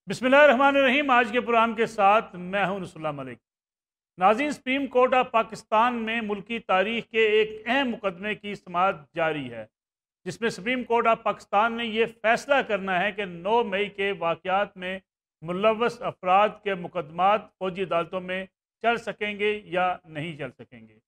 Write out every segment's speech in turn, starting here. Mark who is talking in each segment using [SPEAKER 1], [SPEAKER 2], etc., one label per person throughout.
[SPEAKER 1] بسم اللہ الرحمن الرحیم۔ آج کے پروگرام کے ساتھ میں ہوں رسول اللہ ملک۔ ناظرین، سپریم کورٹ آف پاکستان میں ملکی تاریخ کے ایک اہم مقدمے کی سماعت جاری ہے، جس میں سپریم کورٹ آف پاکستان نے یہ فیصلہ کرنا ہے کہ 9 مئی کے واقعات میں ملوث افراد کے مقدمات فوجی عدالتوں میں چل سکیں گے یا نہیں چل سکیں گے۔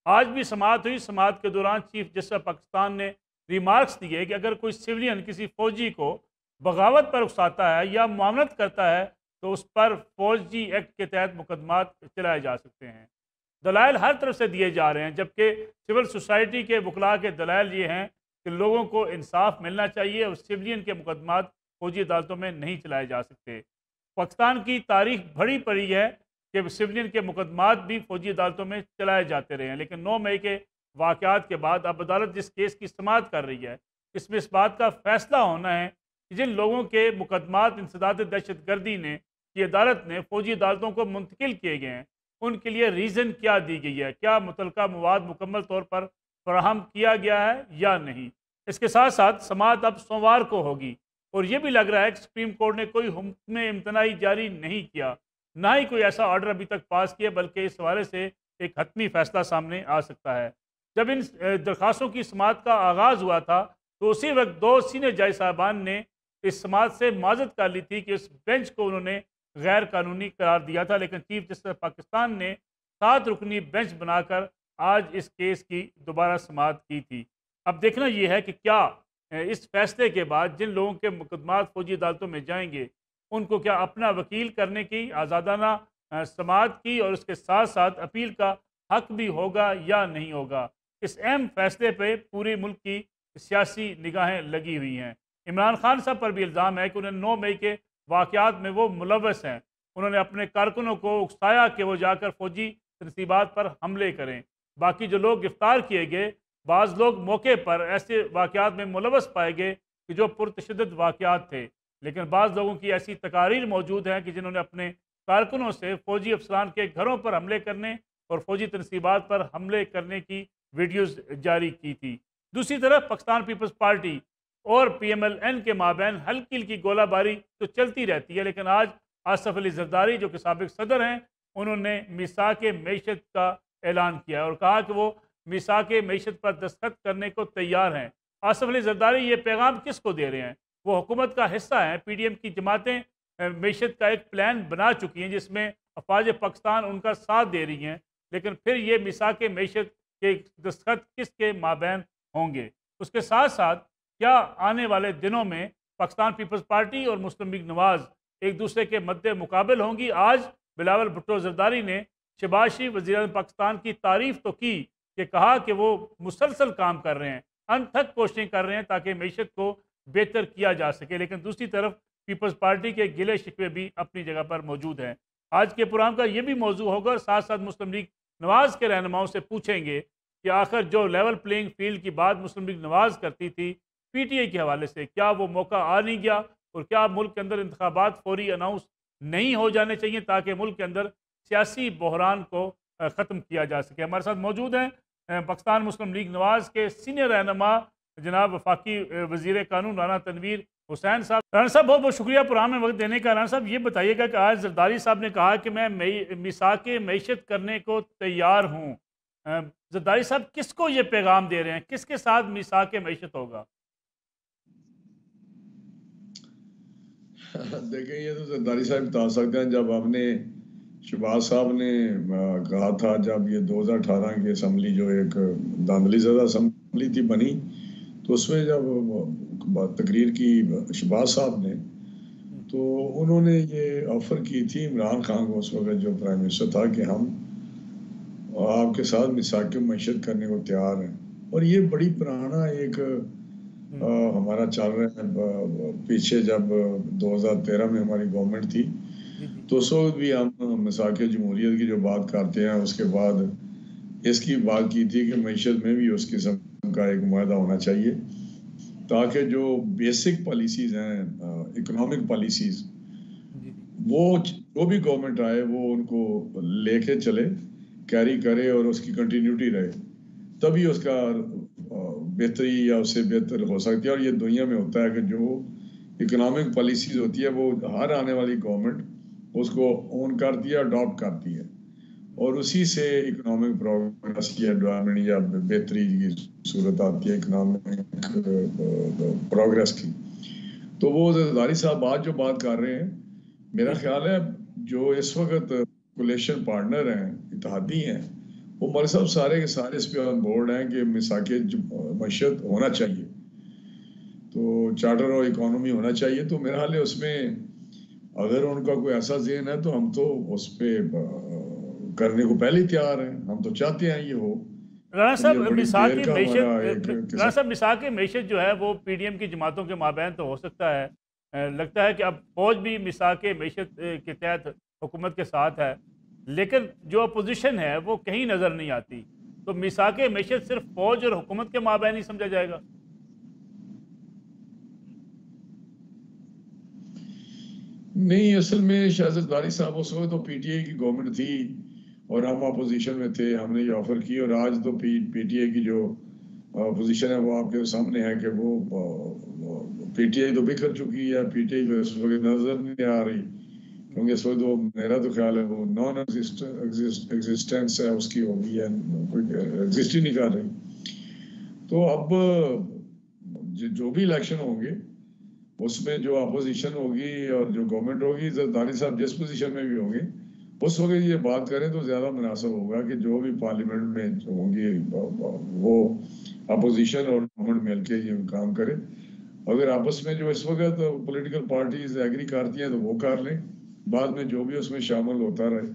[SPEAKER 1] آج بھی سماعت ہوئی۔ سماعت کے دوران چیف جسٹس آف پاکستان نے ریمارکس دیے کہ اگر کوئی سویلین کسی فوجی کو بغاوت پر اکساتا ہے یا معاونت کرتا ہے تو اس پر فوجی ایکٹ کے تحت مقدمات چلائے جا سکتے ہیں۔ دلائل ہر طرف سے دیے جا رہے ہیں، جبکہ سول سوسائٹی کے وکلاء کے دلائل یہ ہیں کہ لوگوں کو انصاف ملنا چاہیے اور سویلین کے مقدمات فوجی عدالتوں میں نہیں چلائے جا سکتے۔ پاکستان کی تاریخ بڑی پڑی ہے کہ سویلین کے مقدمات بھی فوجی عدالتوں میں چلائے جاتے رہے ہیں، لیکن 9 مئی کے واقعات کے بعد اب عدالت جس کیس کی سماعت کر رہی ہے، اس میں اس بات کا فیصلہ ہونا ہے کہ جن لوگوں کے مقدمات انسداد دہشت گردی نے کی عدالت نے فوجی عدالتوں کو منتقل کیے گئے ہیں، ان کے لیے ریزن کیا دی گئی ہے، کیا متعلقہ مواد مکمل طور پر فراہم کیا گیا ہے یا نہیں۔ اس کے ساتھ ساتھ سماعت اب سوموار کو ہوگی، اور یہ بھی لگ رہا ہے کہ سپریم کورٹ نے کوئی حکم امتناعی جاری نہیں کیا، نہ ہی کوئی ایسا آرڈر ابھی تک پاس کیا، بلکہ اس حوالے سے ایک حتمی فیصلہ سامنے آ سکتا ہے۔ جب ان درخواستوں کی سماعت کا آغاز ہوا تھا تو اسی وقت 2 سینئر جج صاحبان نے اس سماعت سے معذرت کر لی تھی کہ اس بینچ کو انہوں نے غیر قانونی قرار دیا تھا، لیکن چیف جسٹس پاکستان نے 7 رکنی بینچ بنا کر آج اس کیس کی دوبارہ سماعت کی تھی۔ اب دیکھنا یہ ہے کہ کیا اس فیصلے کے بعد جن لوگوں کے مقدمات فوجی عدالتوں میں جائیں گے ان کو کیا اپنا وکیل کرنے کی آزادانہ سماعت کی اور اس کے ساتھ ساتھ اپیل کا حق بھی ہوگا یا نہیں ہوگا۔ اس اہم فیصلے پہ پوری ملک کی سیاسی نگاہیں لگی ہوئی ہیں۔ عمران خان صاحب پر بھی الزام ہے کہ انہیں 9 مئی کے واقعات میں وہ ملوث ہیں، انہوں نے اپنے کارکنوں کو اکسایا کہ وہ جا کر فوجی تنصیبات پر حملے کریں۔ باقی جو لوگ گرفتار کیے گئے، بعض لوگ موقع پر ایسے واقعات میں ملوث پائے گئے کہ جو پرتشدد واقعات تھے، لیکن بعض لوگوں کی ایسی تقاریر موجود ہیں کہ جنہوں نے اپنے کارکنوں سے فوجی افسران کے گھروں پر حملے کرنے اور فوجی تنصیبات پر حملے کرنے کی ویڈیوز جاری کی تھی۔ دوسری طرف پاکستان پیپلز پارٹی اور پی ایم ایل این کے مابین ہلکی ہلکی گولہ باری تو چلتی رہتی ہے، لیکن آج آصف علی زرداری جو کہ سابق صدر ہیں، انہوں نے میثاق معیشت کا اعلان کیا اور کہا کہ وہ میثاق معیشت پر دستخط کرنے کو تیار ہیں۔ آصف علی زرداری یہ پیغام کس کو دے رہے ہیں؟ وہ حکومت کا حصہ ہیں، پی ڈی ایم کی جماعتیں معیشت کا ایک پلان بنا چکی ہیں جس میں افواج پاکستان ان کا ساتھ دے رہی ہیں، لیکن پھر یہ میثاق معیشت کے دستخط کس کے مابین ہوں گے؟ اس کے ساتھ ساتھ کیا آنے والے دنوں میں پاکستان پیپلز پارٹی اور مسلم لیگ نواز ایک دوسرے کے مد مقابل ہوں گی؟ آج بلاول بھٹو زرداری نے شہباز شریف وزیر اعظم پاکستان کی تعریف تو کی کہ کہا کہ وہ مسلسل کام کر رہے ہیں، انتھک کوششیں کر رہے ہیں تاکہ معیشت کو بہتر کیا جا سکے، لیکن دوسری طرف پیپلز پارٹی کے گلے شکوے بھی اپنی جگہ پر موجود ہیں۔ آج کے پروگرام کا یہ بھی موضوع ہوگا اور ساتھ ساتھ مسلم لیگ نواز کے رہنماؤں سے پوچھیں گے کہ آخر جو لیول پلینگ فیلڈ کی بات مسلم لیگ نواز کرتی تھی پی ٹی آئی کے حوالے سے، کیا وہ موقع آ نہیں گیا؟ اور کیا ملک کے اندر انتخابات فوری اناؤنس نہیں ہو جانے چاہیے تاکہ ملک کے اندر سیاسی بحران کو ختم کیا جا سکے؟ ہمارے ساتھ موجود ہیں پاکستان مسلم لیگ نواز کے سینئر رہنما جناب وفاقی وزیر قانون رانا تنویر حسین صاحب۔ رانا صاحب بہت بہت شکریہ پروگرام میں وقت دینے کا۔ رانا صاحب یہ بتائیے گا کہ آج زرداری صاحب نے کہا کہ میں میثاق معیشت کرنے کو تیار ہوں، زرداری صاحب کس کو یہ پیغام دے رہے ہیں؟ کس کے ساتھ میثاق معیشت ہوگا؟
[SPEAKER 2] دیکھیں، یہ تو زرداری صاحب بتا سکتے ہیں۔ جب آپ نے شہباز صاحب نے کہا تھا، جب یہ 2018 کی اسمبلی جو ایک دھاندلی زدہ اسمبلی تھی بنی، تو اس میں جب تقریر کی شہباز صاحب نے، تو انہوں نے یہ آفر کی تھی عمران خان کو، اس وقت جو پرائم منسٹر تھا، کہ ہم آپ کے ساتھ میثاق معیشت کرنے کو تیار ہیں۔ اور یہ بڑی پرانا ایک ہمارا چل رہا ہے۔ پیچھے جب 2013 میں ہماری گورنمنٹ تھی تو اس وقت بھی ہم میثاق جمہوریت کی جو بات کرتے ہیں، اس کے بعد اس کی بات کی تھی کہ معیشت میں بھی اس قسم کا ایک معاہدہ ہونا چاہیے تاکہ جو بیسک پالیسیز ہیں، اکنامک پالیسیز، وہ جو بھی گورنمنٹ آئے وہ ان کو لے کے چلے، کیری کرے اور اس کی کنٹینیوٹی رہے، تبھی اس کا بہتری یا اس سے بہتر ہو سکتی ہے۔ اور یہ دنیا میں ہوتا ہے کہ جو اکنامک پالیسیز ہوتی ہے وہ ہر آنے والی گورنمنٹ اس کو اون کرتی ہے، اڈاپٹ کرتی ہے، اور اسی سے اکنامک پروگرس کی ایڈوانسمنٹ یا بہتری کی صورت آتی ہے اکنامک پروگرس کی. تو وہ زرداری صاحب جو بات کر رہے ہیں، میرا خیال ہے جو اس وقت کولیشن پارٹنر ہیں، اتحادی ہیں، وہ مولوی صاحب سارے کے سارے اس پہ آن بورڈ ہیں کہ مساک معیشت ہونا چاہیے، تو چارٹر اور اکانومی ہونا چاہیے. تو میرا حال ہے اس میں اگر ان کا کوئی ایسا ذہن ہے تو ہم تو اس پہ کرنے کو پہلے ہی تیار ہیں، ہم تو چاہتے ہیں یہ ہو.
[SPEAKER 1] رانا صاحب مساک
[SPEAKER 2] معیشت
[SPEAKER 1] مساک معیشت جو ہے وہ پی ڈی ایم کی جماعتوں کے مابین تو ہو سکتا ہے، لگتا ہے کہ اب فوج بھی مساک معیشت کے تحت حکومت کے ساتھ ہے، لیکن جو اپوزیشن ہے وہ کہیں نظر نہیں آتی. تو مساک معیشت صرف فوج اور حکومت کے مابین ہی سمجھا جائے گا؟
[SPEAKER 2] نہیں، اصل میں شاہ زرداری صاحب اس وقت تو پی ٹی آئی کی گورنمنٹ تھی اور ہم اپوزیشن میں تھے، ہم نے یہ آفر کی، اور آج تو پی ٹی آئی کی جو پوزیشن ہے وہ آپ کے سامنے ہے کہ وہ پی ٹی آئی تو بکھر چکی ہے، پی ٹی آئی کو اس وقت نظر نہیں آ رہی، کیونکہ اس وقت میرا تو خیال ہے وہ نان ایگزسٹینس ہے اس کی، ہوگی ہے، کوئی ایگزسٹ ہی نہیں کر رہی. تو اب جو بھی الیکشن ہوں گے اس میں جو اپوزیشن ہوگی اور جو گورنمنٹ ہوگی، زرداری صاحب جس پوزیشن میں بھی ہوں گے اس وقت یہ بات کریں تو زیادہ مناسب ہوگا کہ جو بھی پارلیمنٹ میں ہوں گی وہ اپوزیشن اور گورنمنٹ مل کے یہ کام کرے. اگر آپس میں جو اس وقت پولیٹیکل پارٹیز ایگری کرتی ہیں تو وہ کر لیں، بعد میں جو بھی اس میں شامل ہوتا رہے.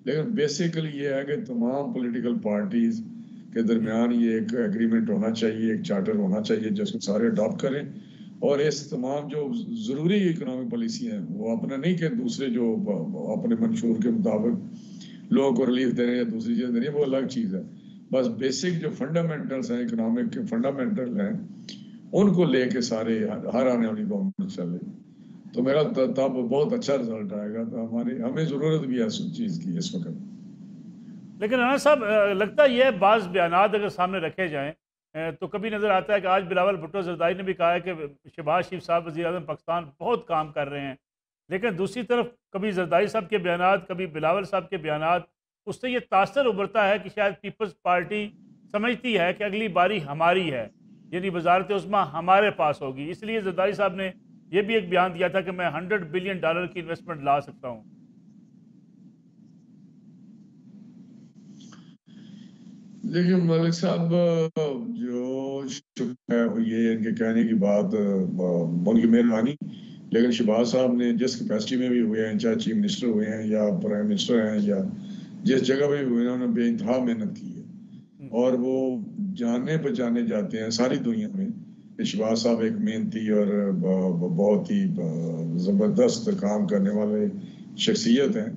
[SPEAKER 2] لیکن بیسیکلی یہ ہے کہ تمام پولیٹیکل پارٹیز کے درمیان یہ ایک ایگریمنٹ ہونا چاہیے، ایک چارٹر ہونا چاہیے جس کو سارے اڈاپٹ کریں، اور اس تمام جو ضروری اکنامک پالیسی ہیں وہ اپنا نہیں کہ دوسرے جو اپنے منشور کے مطابق لوگوں کو ریلیف دے رہے ہیں یا دوسری چیز دے رہی ہے، وہ الگ چیز ہے. بس بیسک جو فنڈامنٹلس ہیں اکنامک کے فنڈامنٹل ہیں ان کو لے کے سارے ہر آنے والی گورنمنٹ چلے، تو میرا تب بہت اچھا رزلٹ آئے گا. تو ہمیں ضرورت بھی ہے اس چیز کی اس وقت.
[SPEAKER 1] لیکن رانا صاحب لگتا ہے یہ بعض بیانات اگر سامنے رکھے جائیں تو کبھی نظر آتا ہے کہ آج بلاول بھٹو زرداری نے بھی کہا ہے کہ شہباز شریف صاحب وزیر اعظم پاکستان بہت کام کر رہے ہیں، لیکن دوسری طرف کبھی زرداری صاحب کے بیانات، کبھی بلاول صاحب کے بیانات، اس سے یہ تاثر ابھرتا ہے کہ شاید پیپلز پارٹی سمجھتی ہے کہ اگلی باری ہماری ہے، یعنی وزارت عظمیٰ ہمارے پاس ہوگی. اس لیے زرداری صاحب نے یہ بھی ایک بیان دیا تھا کہ میں $100 بلین کی انویسٹمنٹ لا سکتا ہوں.
[SPEAKER 2] لیکن ملک صاحب جو ہے یہ ان کے کہنے کی بات ان کی مہربانی، لیکن شہباز صاحب نے جس کیپیسٹی میں بھی ہوئے ہیں، چاہے چیف منسٹر ہوئے ہیں یا پرائم منسٹر ہیں یا جس جگہ پہ بھی ہوئے ہیں، انہوں نے بے انتہا محنت کی ہے، اور وہ جانے پہچانے جاتے ہیں ساری دنیا میں کہ شہباز صاحب ایک محنتی اور بہت ہی زبردست کام کرنے والے شخصیت ہیں.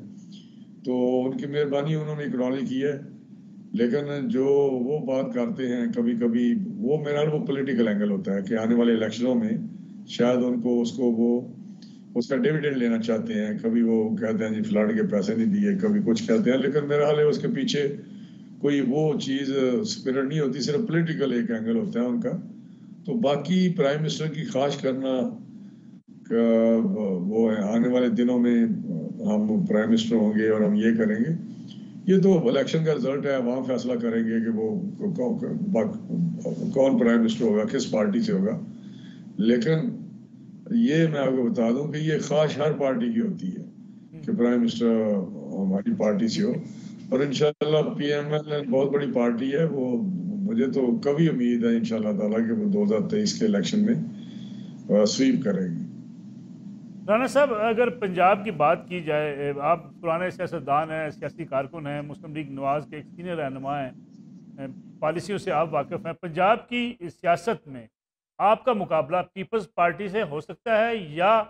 [SPEAKER 2] تو ان کی مہربانی انہوں نے اکنالج کی ہے. لیکن جو وہ بات کرتے ہیں کبھی کبھی وہ میرا وہ پولیٹیکل اینگل ہوتا ہے کہ آنے والے الیکشنوں میں شاید ان کو اس کا ڈیویڈنڈ لینا چاہتے ہیں. کبھی وہ کہتے ہیں جی فلڈ کے پیسے نہیں دیے، کبھی کچھ کہتے ہیں، لیکن میرا حال ہے اس کے پیچھے کوئی وہ چیز اسپرٹ نہیں ہوتی، صرف پولیٹیکل ایک اینگل ہوتا ہے ان کا. تو باقی پرائم منسٹر کی خواہش کرنا وہ آنے والے دنوں میں ہم پرائم منسٹر ہوں گے اور ہم یہ کریں گے، یہ تو الیکشن کا رزلٹ ہے، وہاں فیصلہ کریں گے کہ وہ کون پرائم منسٹر ہوگا، کس پارٹی سے ہوگا. لیکن یہ میں آپ کو بتا دوں کہ یہ خواہش ہر پارٹی کی ہوتی ہے کہ پرائم منسٹر ہماری پارٹی سے ہو، اور انشاءاللہ پی ایم ایل بہت بڑی پارٹی ہے، وہ مجھے تو کبھی امید ہے انشاءاللہ تعالیٰ کہ وہ 2023 کے الیکشن میں سویپ کرے گی.
[SPEAKER 1] رانا صاحب اگر پنجاب کی بات کی جائے، آپ پرانے سیاستدان ہیں، سیاسی کارکن ہیں، مسلم لیگ نواز کے ایک سینئر رہنما ہیں، پالیسیوں سے آپ واقف ہیں. پنجاب کی سیاست میں آپ کا مقابلہ پیپلز پارٹی سے ہو سکتا ہے یا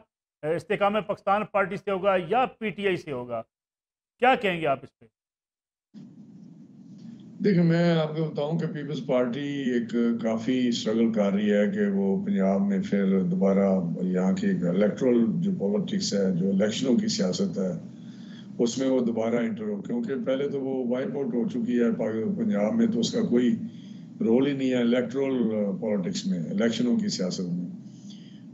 [SPEAKER 1] استحکام پاکستان پارٹی سے ہوگا یا پی ٹی آئی سے ہوگا؟ کیا کہیں گے آپ اس پہ؟
[SPEAKER 2] دیکھیں میں آپ کو بتاؤں کہ پیپلز پارٹی ایک کافی اسٹرگل کر رہی ہے کہ وہ پنجاب میں پھر دوبارہ یہاں کی الیکٹرل جو پالیٹکس ہے، جو الیکشنوں کی سیاست ہے، اس میں وہ دوبارہ انٹر ہو، کیونکہ پہلے تو وہ وائپ آؤٹ ہو چکی ہے پنجاب میں، تو اس کا کوئی رول ہی نہیں ہے الیکٹرل پالیٹکس میں، الیکشنوں کی سیاست میں.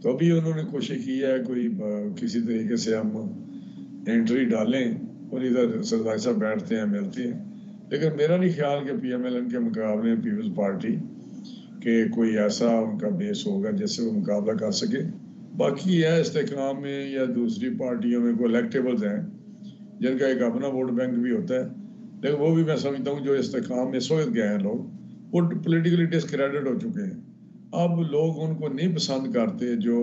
[SPEAKER 2] تو ابھی انہوں نے کوشش کی ہے کوئی کسی طریقے سے ہم انٹری ڈالیں اور ادھر سردار صاحب بیٹھتے ہیں ملتے ہیں، لیکن میرا نہیں خیال کہ پی ایم ایل این کے مقابلے پیپلز پارٹی کہ کوئی ایسا ان کا بیس ہوگا جس سے وہ مقابلہ کر سکے۔ باقی ہے استحکام میں یا دوسری پارٹیوں میں کوئی الیکٹیبلز ہیں جن کا ایک اپنا ووٹ بینک بھی ہوتا ہے، لیکن وہ بھی میں سمجھتا ہوں جو استحکام میں اس وقت گئے ہیں لوگ وہ پولیٹیکلی ڈسکریڈٹ ہو چکے ہیں۔ اب لوگ ان کو نہیں پسند کرتے جو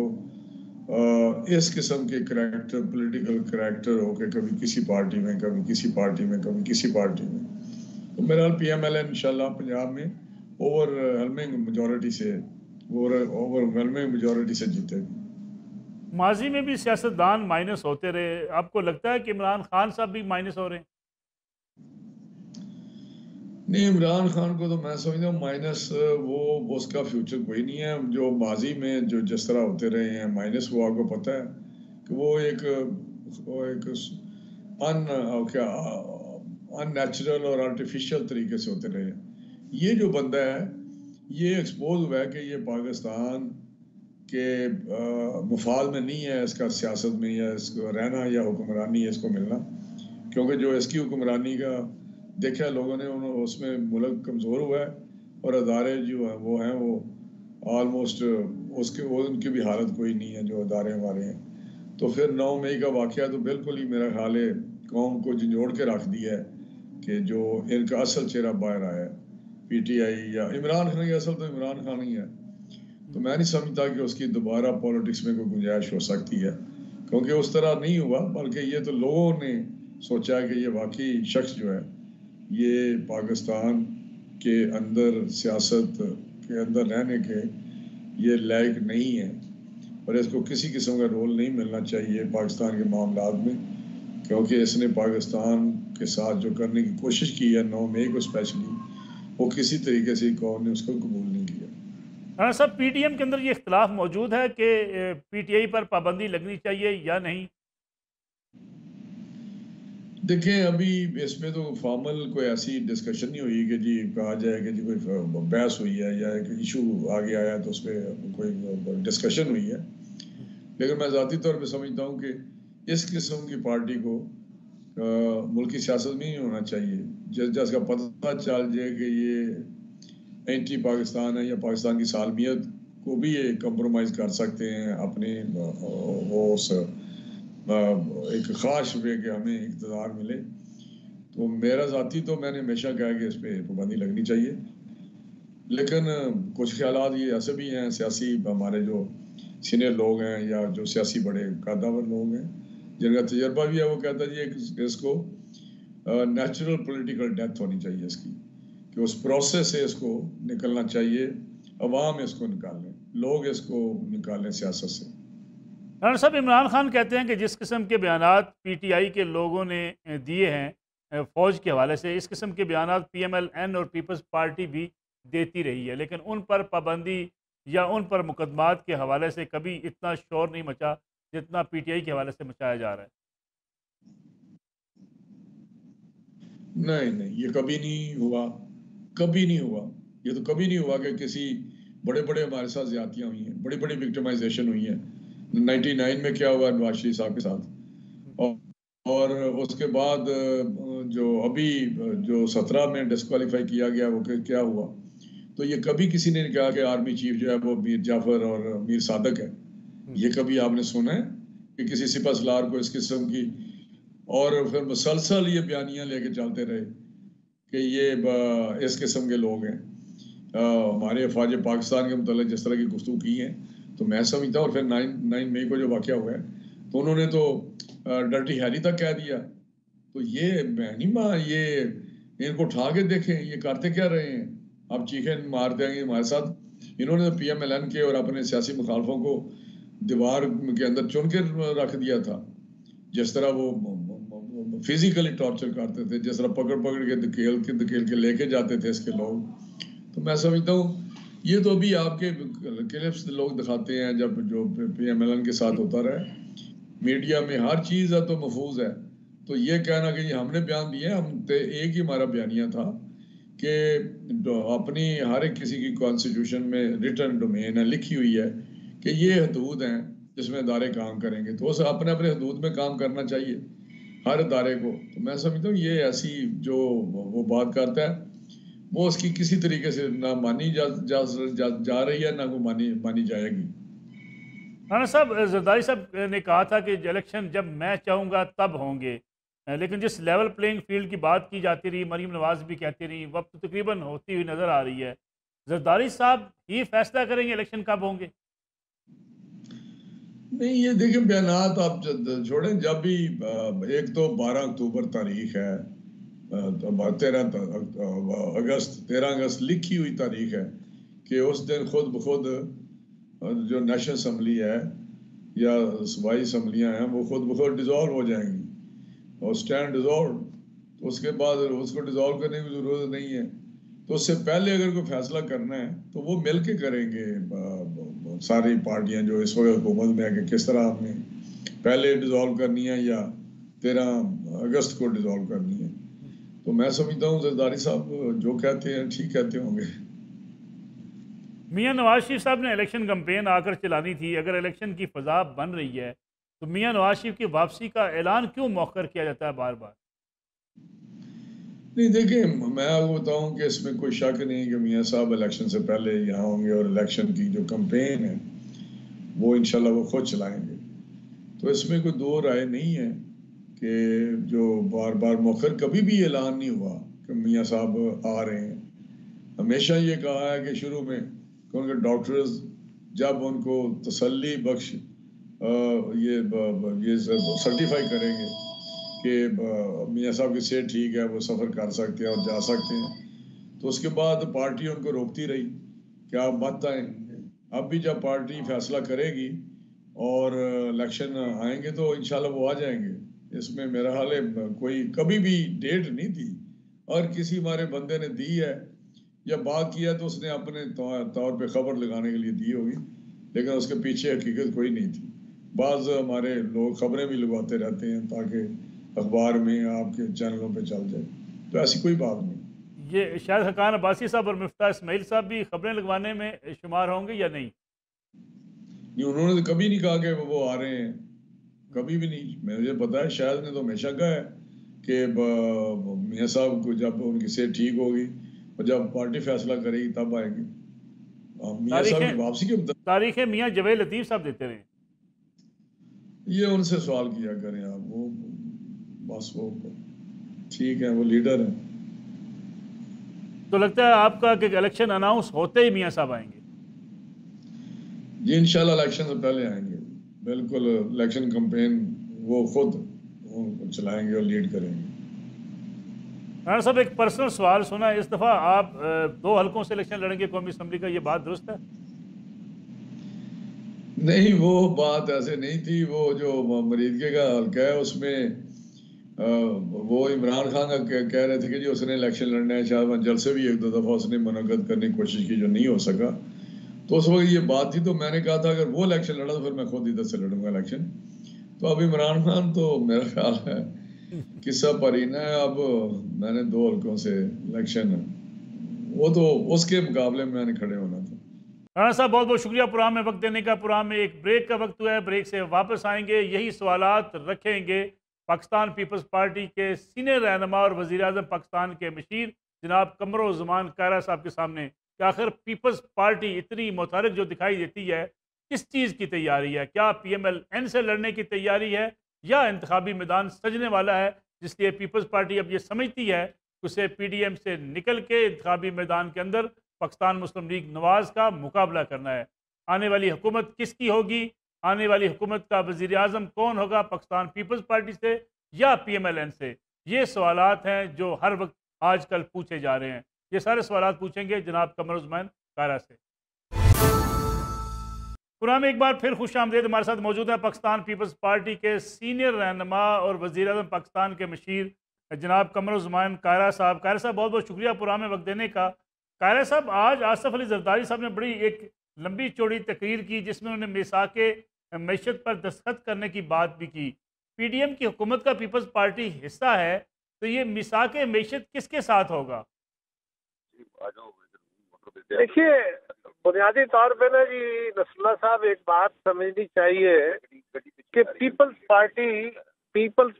[SPEAKER 2] اس قسم کے کریکٹر پولیٹیکل کریکٹر ہو کہ کبھی کسی پارٹی میں کبھی کسی پارٹی میں کبھی کسی پارٹی میں۔ تو میرا پی ایم ایل این انشاءاللہ پنجاب میں اوور ویلمنگ میجورٹی سے جیتے گی۔
[SPEAKER 1] ماضی میں بھی سیاستدان مائنس ہوتے رہے، آپ کو لگتا ہے کہ عمران خان صاحب بھی مائنس ہو رہے ہیں؟
[SPEAKER 2] نہیں، عمران خان کو تو میں سمجھتا ہوں مائنس وہ اس کا فیوچر کوئی نہیں ہے۔ جو ماضی میں جو جس طرح ہوتے رہے ہیں مائنس، وہ آپ کو پتہ ہے کہ وہ ایک ان نیچرل اور آرٹیفیشل طریقے سے ہوتے رہے ہیں۔ یہ جو بندہ ہے یہ ایکسپوز ہوا ہے کہ یہ پاکستان کے مفاد میں نہیں ہے، اس کا سیاست میں یا اس کو رہنا یا حکمرانی ہے اس کو ملنا، کیونکہ جو اس کی حکمرانی کا دیکھا لوگوں نے اس میں ملک کمزور ہوا ہے اور ادارے جو ہیں وہ آلموسٹ ان کی بھی حالت کوئی نہیں ہے جو ادارے ہمارے ہیں۔ تو پھر 9 مئی کا واقعہ تو بالکل ہی میرا خیال ہے قوم کو جھنجھوڑ کے رکھ دیا ہے کہ جو ان کا اصل چہرہ باہر آیا ہے، پی ٹی آئی یا عمران خان کا اصل تو عمران خان ہی ہے۔ تو میں نہیں سمجھتا کہ اس کی دوبارہ پولیٹکس میں کوئی گنجائش ہو سکتی ہے، کیونکہ اس طرح نہیں ہوا، بلکہ یہ تو لوگوں نے سوچا کہ یہ واقعی شخص جو ہے یہ پاکستان کے اندر سیاست کے اندر رہنے کے یہ لائق نہیں ہے اور اس کو کسی قسم کا رول نہیں ملنا چاہیے پاکستان کے معاملات میں، کیونکہ اس نے پاکستان کے ساتھ جو کرنے کی کوشش کی ہے 9 مئی کو اسپیشلی، وہ کسی طریقے سے قوم نے اس کو قبول نہیں کیا۔
[SPEAKER 1] رانا صاحب، پی ٹی ایم کے اندر یہ اختلاف موجود ہے کہ پی ٹی آئی پر پابندی لگنی چاہیے یا نہیں؟
[SPEAKER 2] دیکھیں ابھی اس میں تو فارمل کوئی ایسی ڈسکشن نہیں ہوئی کہ جی کہا جائے کہ جی کوئی بحث ہوئی ہے یا ایک ایشو آگے آیا تو اس پہ کوئی ڈسکشن ہوئی ہے، لیکن میں ذاتی طور پہ سمجھتا ہوں کہ اس قسم کی پارٹی کو ملکی سیاست میں نہیں ہونا چاہیے جس کا پتہ چل جائے کہ یہ اینٹی پاکستان ہے یا پاکستان کی سالمیت کو بھی یہ کمپرومائز کر سکتے ہیں اپنے وہ ایک خواہش پہ کہ ہمیں اقتدار ملے۔ تو میرا ذاتی تو میں نے ہمیشہ کہا کہ اس پہ پابندی لگنی چاہیے، لیکن کچھ خیالات یہ ایسے بھی ہیں سیاسی ہمارے جو سینئر لوگ ہیں یا جو سیاسی بڑے قادر لوگ ہیں جن کا تجربہ بھی ہے، وہ کہتا ہے جی اس کو نیچرل پولیٹیکل ڈیتھ ہونی چاہیے اس کی، کہ اس پروسیس سے اس کو نکلنا چاہیے، عوام اس کو نکالیں، لوگ اس کو نکالیں سیاست سے۔
[SPEAKER 1] رانا صاحب، عمران خان کہتے ہیں کہ جس قسم کے بیانات پی ٹی آئی کے لوگوں نے دیے ہیں فوج کے حوالے سے، اس قسم کے بیانات پی ایم ایل این اور پیپلز پارٹی بھی دیتی رہی ہے، لیکن ان پر پابندی یا ان پر مقدمات کے حوالے سے کبھی اتنا شور نہیں مچا جتنا پی ٹی آئی کے حوالے سے مچایا جا رہا ہے۔
[SPEAKER 2] نہیں، یہ کبھی نہیں ہوا، کبھی نہیں ہوا، یہ تو کبھی نہیں ہوا کہ کسی بڑے ہمارے ساتھ زیادتیاں ہوئی ہیں، بڑی وکٹمائزیشن ہوئی ہے۔ 99 میں کیا ہوا نواز شریف صاحب کے ساتھ، اور اس کے بعد جو ابھی جو 17 میں ڈسکوالیفائی کیا گیا وہ کیا ہوا۔ تو یہ کبھی کسی نے کہا کہ آرمی چیف جو ہے وہ میر جعفر اور میر صادق ہے، یہ کبھی آپ نے سنا ہے کہ کسی سپہ سالار کو اس قسم کی، اور پھر مسلسل یہ بیانیاں لے کے چلتے رہے کہ یہ اس قسم کے لوگ ہیں۔ ہمارے افواج پاکستان کے متعلق جس طرح کی گفتگو کی ہیں، تو میں سمجھتا ہوں، اور پھر 9 مئی کو جو واقعہ ہوا ہے تو انہوں نے تو ڈرٹی ہیری تک کہہ دیا۔ تو یہ میں نہیں یہ ان کو اٹھا کے دیکھیں یہ کرتے کیا رہے ہیں، اب چیخیں مارتے ہیں ہمارے ساتھ۔ انہوں نے پی ایم ایل این کے اور اپنے سیاسی مخالفوں کو دیوار کے اندر چن کے رکھ دیا تھا، جس طرح وہ فزیکلی ٹارچر کرتے تھے، جس طرح پکڑ کے دھکیل کے لے کے جاتے تھے اس کے لوگ۔ تو میں سمجھتا ہوں یہ تو ابھی آپ کے کلپس لوگ دکھاتے ہیں جب جو پی ایم ایل این کے ساتھ ہوتا رہا ہے، میڈیا میں ہر چیز ہے تو محفوظ ہے۔ تو یہ کہنا کہ ہم نے بیان دیے، ایک ہی ہمارا بیانیہ تھا کہ اپنی ہر ایک کسی کی کانسٹیٹیوشن میں ریٹن ڈومین ہے، لکھی ہوئی ہے کہ یہ حدود ہیں جس میں ادارے کام کریں گے، تو اسے اپنے اپنے حدود میں کام کرنا چاہیے ہر ادارے کو. تو میں سمجھتا ہوں یہ ایسی جو وہ بات کرتا ہے وہ اس کی کسی طریقے سے نہ مانی جا رہی ہے، نہ وہ مانی جائے گی.
[SPEAKER 1] رانا صاحب، زرداری صاحب نے کہا تھا کہ الیکشن جب میں چاہوں گا تب ہوں گے، لیکن جس لیول پلینگ فیلڈ کی بات کی جاتی رہی، مریم نواز بھی کہتی رہی، وقت تقریباً ہوتی ہوئی نظر آ رہی ہے. زرداری صاحب یہ فیصلہ کریں گے الیکشن کب ہوں گے؟
[SPEAKER 2] نہیں، یہ دیکھیں بیانات آپ چھوڑیں. جب بھی ایک تو 12 اکتوبر تاریخ ہے، 13 اگست لکھی ہوئی تاریخ ہے کہ اس دن خود بخود جو نیشنل اسمبلی ہے یا صوبائی اسمبلیاں ہیں وہ خود بخود ڈیزالو ہو جائیں گی اور اسٹینڈ ڈیزالو. تو اس کے بعد اس کو ڈیزالو کرنے کی ضرورت نہیں ہے. تو اس سے پہلے اگر کوئی فیصلہ کرنا ہے تو وہ مل کے کریں گے ساری پارٹیاں جو اس وقت حکومت میں ہے، کہ کس طرح ہم نے پہلے ڈیزالو کرنی ہے یا 13 اگست کو ڈیزالو کرنی ہے. تو میں سمجھتا ہوں زرداری صاحب جو کہتے ہیں ٹھیک کہتے ہوں گے.
[SPEAKER 1] میاں نواز شریف صاحب نے الیکشن کمپین آ کر چلانی تھی. اگر الیکشن کی فضا بن رہی ہے تو میاں نواز شریف کی واپسی کا اعلان کیوں مؤخر کیا جاتا ہے بار بار؟
[SPEAKER 2] نہیں دیکھیں، میں آپ کو بتاؤں کہ اس میں کوئی شک نہیں کہ میاں صاحب الیکشن سے پہلے یہاں ہوں گے اور الیکشن کی جو کمپین ہے وہ انشاءاللہ وہ خود چلائیں گے. تو اس میں کوئی دو رائے نہیں ہے کہ جو بار بار مؤخر کبھی بھی اعلان نہیں ہوا کہ میاں صاحب آ رہے ہیں. ہمیشہ یہ کہا ہے کہ شروع میں کہ ان کے ڈاکٹرز جب ان کو تسلی بخش یہ سرٹیفائی کریں گے کہ میاں صاحب کی صحت ٹھیک ہے، وہ سفر کر سکتے ہیں اور جا سکتے ہیں، تو اس کے بعد پارٹی ان کو روکتی رہی کہ آپ مت آئیں. اب بھی جب پارٹی فیصلہ کرے گی اور الیکشن آئیں گے تو انشاءاللہ وہ آ جائیں گے. اس میں میرا حال ہے کوئی کبھی بھی ڈیٹ نہیں دی، اور کسی ہمارے بندے نے دی ہے یا بات کیا تو اس نے اپنے طور پہ خبر لگانے کے لیے دی ہوگی، لیکن اس کے پیچھے حقیقت کوئی نہیں تھی. بعض ہمارے لوگ خبریں بھی لگواتے رہتے ہیں تاکہ اخبار میں آپ کے چینلوں پہ چل جائے، تو ایسی کوئی بات نہیں.
[SPEAKER 1] یہ شاہد حقان عباسی صاحب اور مفتاح اسماعیل صاحب بھی خبریں لگوانے میں شمار ہوں گے یا نہیں؟
[SPEAKER 2] انہوں نے تو کبھی نہیں کہا کہ وہ آ رہے ہیں، کبھی بھی نہیں. مجھے پتا ہے شاید نے تو ہمیشہ کہا ہے کہ میاں صاحب کو جب ان کی صحت ٹھیک ہوگی اور جب پارٹی فیصلہ کرے گی تب آئیں گے. میاں صاحب کی واپسی کے
[SPEAKER 1] تاریخیں میاں جوید لطیف صاحب دیتے رہے.
[SPEAKER 2] یہ ان سے سوال کیا کریں آپ، وہ بس وہ ٹھیک ہے، وہ لیڈر ہیں.
[SPEAKER 1] تو لگتا ہے آپ کا کہ الیکشن اناؤنس ہوتے ہی میاں صاحب آئیں گے؟
[SPEAKER 2] جی انشاءاللہ الیکشن سے پہلے آئیں گے، بالکل. الیکشن کمپین وہ خود چلائیں گے اور لیڈ کریں گے.
[SPEAKER 1] رانا صاحب، ایک پرسنل سوال سنا ہے، اس دفعہ آپ 2 حلقوں سے الیکشن لڑیں گے قومی اسمبلی کا، یہ بات درست ہے؟
[SPEAKER 2] نہیں، وہ بات ایسے نہیں تھی. وہ جو مریدگے کا حلقہ ہے اس میں وہ عمران خان کا کہہ رہے تھے کہ جی اس نے الیکشن لڑنا ہے. شاید جلسے بھی 1-2 دفعہ اس نے منعقد کرنے کی کوشش کی جو نہیں ہو سکا. تو اس وقت یہ بات تھی تو میں نے کہا تھا اگر وہ الیکشن لڑا تو پھر میں خود ادھر سے لڑوں گا الیکشن. تو اب عمران خان تو میرا خیال ہے قصہ پرینا ہے. اب میں نے 2 حلقوں سے الیکشن، وہ تو اس کے مقابلے میں نے کھڑے ہونا تھا.
[SPEAKER 1] رانا صاحب بہت بہت شکریہ پروگرام میں وقت دینے کا. پروگرام میں ایک بریک کا وقت ہوا ہے، بریک سے واپس آئیں گے، یہی سوالات رکھیں گے پاکستان پیپلز پارٹی کے سینئر رہنما اور وزیر اعظم پاکستان کے مشیر جناب قمرالزمان کائرہ صاحب کے سامنے کہ آخر پیپلز پارٹی اتنی متحرک جو دکھائی دیتی ہے کس چیز کی تیاری ہے؟ کیا پی ایم ایل این سے لڑنے کی تیاری ہے یا انتخابی میدان سجنے والا ہے، جس لیے پیپلز پارٹی اب یہ سمجھتی ہے کہ اسے پی ڈی ایم سے نکل کے انتخابی میدان کے اندر پاکستان مسلم لیگ نواز کا مقابلہ کرنا ہے. آنے والی حکومت کس کی ہوگی؟ آنے والی حکومت کا وزیر اعظم کون ہوگا؟ پاکستان پیپلز پارٹی سے یا پی ایم ایل این سے؟ یہ سوالات ہیں جو ہر وقت آج کل پوچھے جا رہے ہیں. یہ سارے سوالات پوچھیں گے جناب قمرالزمان کائرہ سے. پروگرام میں ایک بار پھر خوش آمدید. ہمارے ساتھ موجود ہیں پاکستان پیپلز پارٹی کے سینئر رہنما اور وزیر اعظم پاکستان کے مشیر جناب قمرالزمان کائرہ صاحب. کائرہ صاحب بہت بہت شکریہ پروگرام میں وقت دینے کا. کائرہ صاحب، آج آصف علی زرداری صاحب نے بڑی ایک لمبی چوڑی تقریر کی جس میں انہوں نے میثاق معیشت پر دستخط کرنے کی بات بھی کی. پی ڈی ایم کی حکومت کا پیپلز پارٹی حصہ ہے، تو یہ میثاق معیشت کس کے ساتھ ہوگا؟
[SPEAKER 3] دیکھیے، بنیادی طور پہ نا جی نصر اللہ صاحب ایک بات سمجھنی چاہیے کہ پیپلز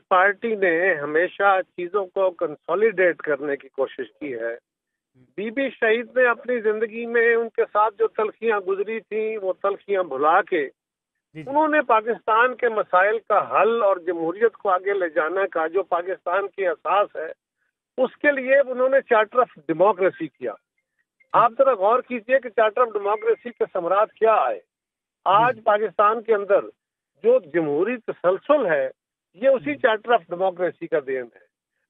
[SPEAKER 3] پارٹی نے ہمیشہ چیزوں کو کنسولیڈیٹ کرنے کی کوشش کی ہے. بی بی شہید نے اپنی زندگی میں ان کے ساتھ جو تلخیاں گزری تھیں وہ تلخیاں بھلا کے انہوں نے پاکستان کے مسائل کا حل اور جمہوریت کو آگے لے جانے کا جو پاکستان کی اساس ہے اس کے لیے انہوں نے چارٹر آف ڈیموکریسی کیا. آپ ذرا غور کیجئے کہ چارٹر آف ڈیموکریسی کے ثمرات کیا آئے. آج پاکستان کے اندر جو جمہوری تسلسل ہے یہ اسی چارٹر آف ڈیموکریسی کا دین ہے.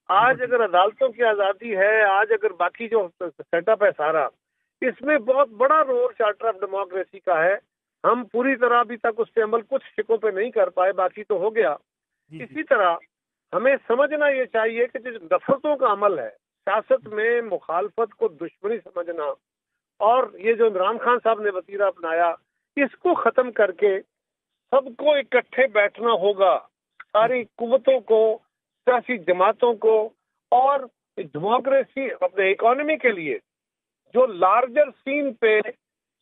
[SPEAKER 3] آج اگر عدالتوں کی آزادی ہے، آج اگر باقی جو سیٹ اپ ہے سارا، اس میں بہت بڑا رول چارٹر آف ڈیموکریسی کا ہے. ہم پوری طرح ابھی تک اس پہ عمل کچھ شکوں پہ نہیں کر پائے، باقی تو ہو گیا. اسی طرح ہمیں سمجھنا یہ چاہیے کہ جو نفرتوں کا عمل ہے، سیاست میں مخالفت کو دشمنی سمجھنا، اور یہ جو عمران خان صاحب نے وتیرہ اپنایا، اس کو ختم کر کے سب کو اکٹھے بیٹھنا ہوگا، ساری قوتوں کو، سیاسی جماعتوں کو، اور ڈیموکریسی اپنے اکانومی کے لیے جو لارجر سین پہ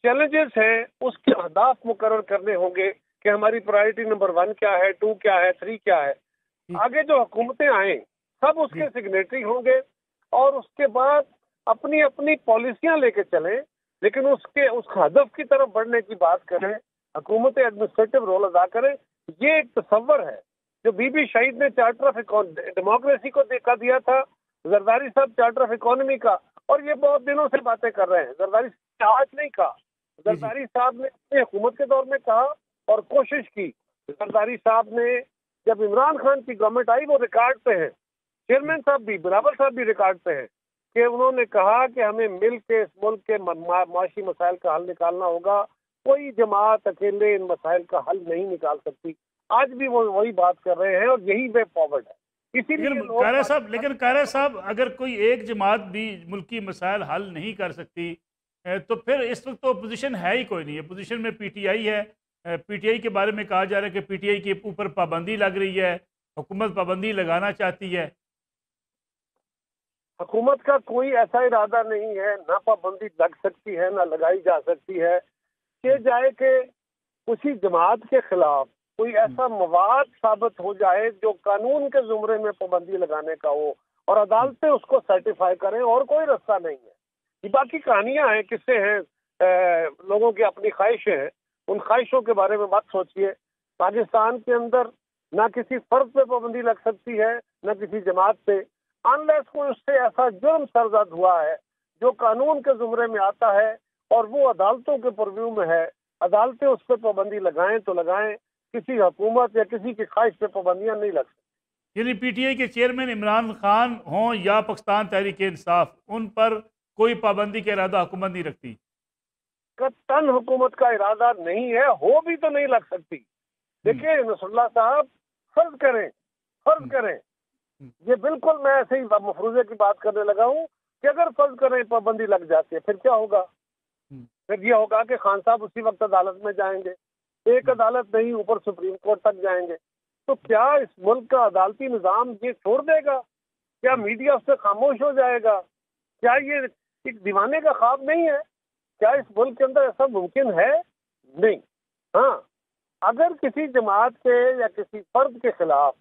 [SPEAKER 3] چیلنجز ہیں اس کے اہداف مقرر کرنے ہوں گے کہ ہماری پرائرٹی نمبر 1 کیا ہے، 2 کیا ہے، 3 کیا ہے. آگے جو حکومتیں آئیں سب اس کے سگنیٹری ہوں گے اور اس کے بعد اپنی اپنی پالیسیاں لے کے چلیں، لیکن اس ہدف کی طرف بڑھنے کی بات کریں، حکومتیں ایڈمنسٹریٹو رول ادا کریں. یہ ایک تصور ہے جو بی بی شہید نے چارٹر آف ڈیموکریسی کو دیکھا دیا تھا، زرداری صاحب چارٹر آف اکانومی کا، اور یہ بہت دنوں سے باتیں کر رہے ہیں. زرداری صاحب نے آج نہیں کہا، زرداری صاحب نے اپنی حکومت کے دور میں کہا اور کوشش کی. زرداری صاحب نے جب عمران خان کی گورنمنٹ آئی وہ ریکارڈ پہ ہیں، چیئرمین صاحب بھی، بلاول صاحب بھی ریکارڈ پہ ہیں کہ انہوں نے کہا کہ ہمیں مل کے اس ملک کے معاشی مسائل کا حل نکالنا ہوگا، کوئی جماعت اکیلے ان مسائل کا حل نہیں نکال سکتی. آج بھی وہ وہی بات کر رہے ہیں اور یہی وے فارورڈ ہے. اسی لیے
[SPEAKER 1] قاہرہ صاحب اگر کوئی ایک جماعت بھی ملکی مسائل حل نہیں کر سکتی تو پھر اس وقت تو اپوزیشن ہے ہی کوئی نہیں. اپوزیشن میں پی ٹی آئی ہے، پی ٹی آئی کے بارے میں کہا جا رہا ہے کہ پی ٹی آئی کے اوپر پابندی لگ رہی ہے، حکومت پابندی لگانا چاہتی ہے.
[SPEAKER 3] حکومت کا کوئی ایسا ارادہ نہیں ہے، نہ پابندی لگ سکتی ہے نہ لگائی جا سکتی ہے. کہ جائے کہ کسی جماعت کے خلاف کوئی ایسا مواد ثابت ہو جائے جو قانون کے زمرے میں پابندی لگانے کا ہو اور عدالتیں اس کو سرٹیفائی کریں، اور کوئی رستہ نہیں ہے. یہ باقی کہانیاں ہیں، قصے ہیں، لوگوں کی اپنی خواہشیں ہیں. ان خواہشوں کے بارے میں مت سوچئے. پاکستان کے اندر نہ کسی فرد پہ پابندی لگ سکتی ہے نہ کسی جماعت پہ، انلیس کوئی اس سے ایسا جرم سرزد ہوا ہے جو قانون کے زمرے میں آتا ہے اور وہ عدالتوں کے پرویو میں ہے. عدالتیں اس پہ پابندی لگائیں تو لگائیں، کسی حکومت یا کسی کی خواہش پہ پابندیاں نہیں لگ سکتی.
[SPEAKER 1] یعنی پی ٹی آئی کے چیئرمین عمران خان ہوں یا پاکستان تحریک انصاف، ان پر کوئی پابندی کا ارادہ حکومت نہیں رکھتی؟
[SPEAKER 3] قطعاً حکومت کا ارادہ نہیں ہے، ہو بھی تو نہیں لگ سکتی. دیکھیں نصر اللہ صاحب، فرض کریں یہ بالکل میں ایسے ہی مفروضے کی بات کرنے لگا ہوں کہ اگر فرض کریں پابندی لگ جاتی ہے پھر کیا ہوگا؟ پھر یہ ہوگا کہ خان صاحب اسی وقت عدالت میں جائیں گے، ایک عدالت نہیں اوپر سپریم کورٹ تک جائیں گے. تو کیا اس ملک کا عدالتی نظام یہ چھوڑ دے گا؟ کیا میڈیا اس سے خاموش ہو جائے گا؟ کیا یہ ایک دیوانے کا خواب نہیں ہے؟ کیا اس ملک کے اندر ایسا ممکن ہے؟ نہیں. ہاں، اگر کسی جماعت کے یا کسی فرد کے خلاف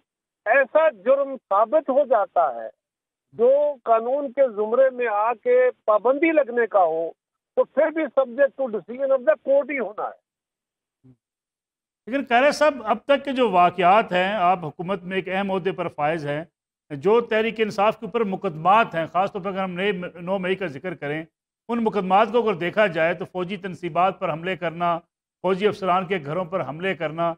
[SPEAKER 3] ایسا جرم ثابت ہو جاتا ہے جو قانون کے زمرے میں آ کے پابندی لگنے کا ہو تو پھر بھی subject to decision of the court ہی ہونا ہے.
[SPEAKER 1] لیکن قاہرہ صاحب اب تک کے جو واقعات ہیں، آپ حکومت میں ایک اہم عہدے پر فائز ہیں، جو تحریک انصاف کے اوپر مقدمات ہیں، خاص طور پر اگر ہم 9 مئی کا ذکر کریں، ان مقدمات کو اگر دیکھا جائے تو فوجی تنصیبات پر حملے کرنا، فوجی افسران کے گھروں پر حملے کرنا،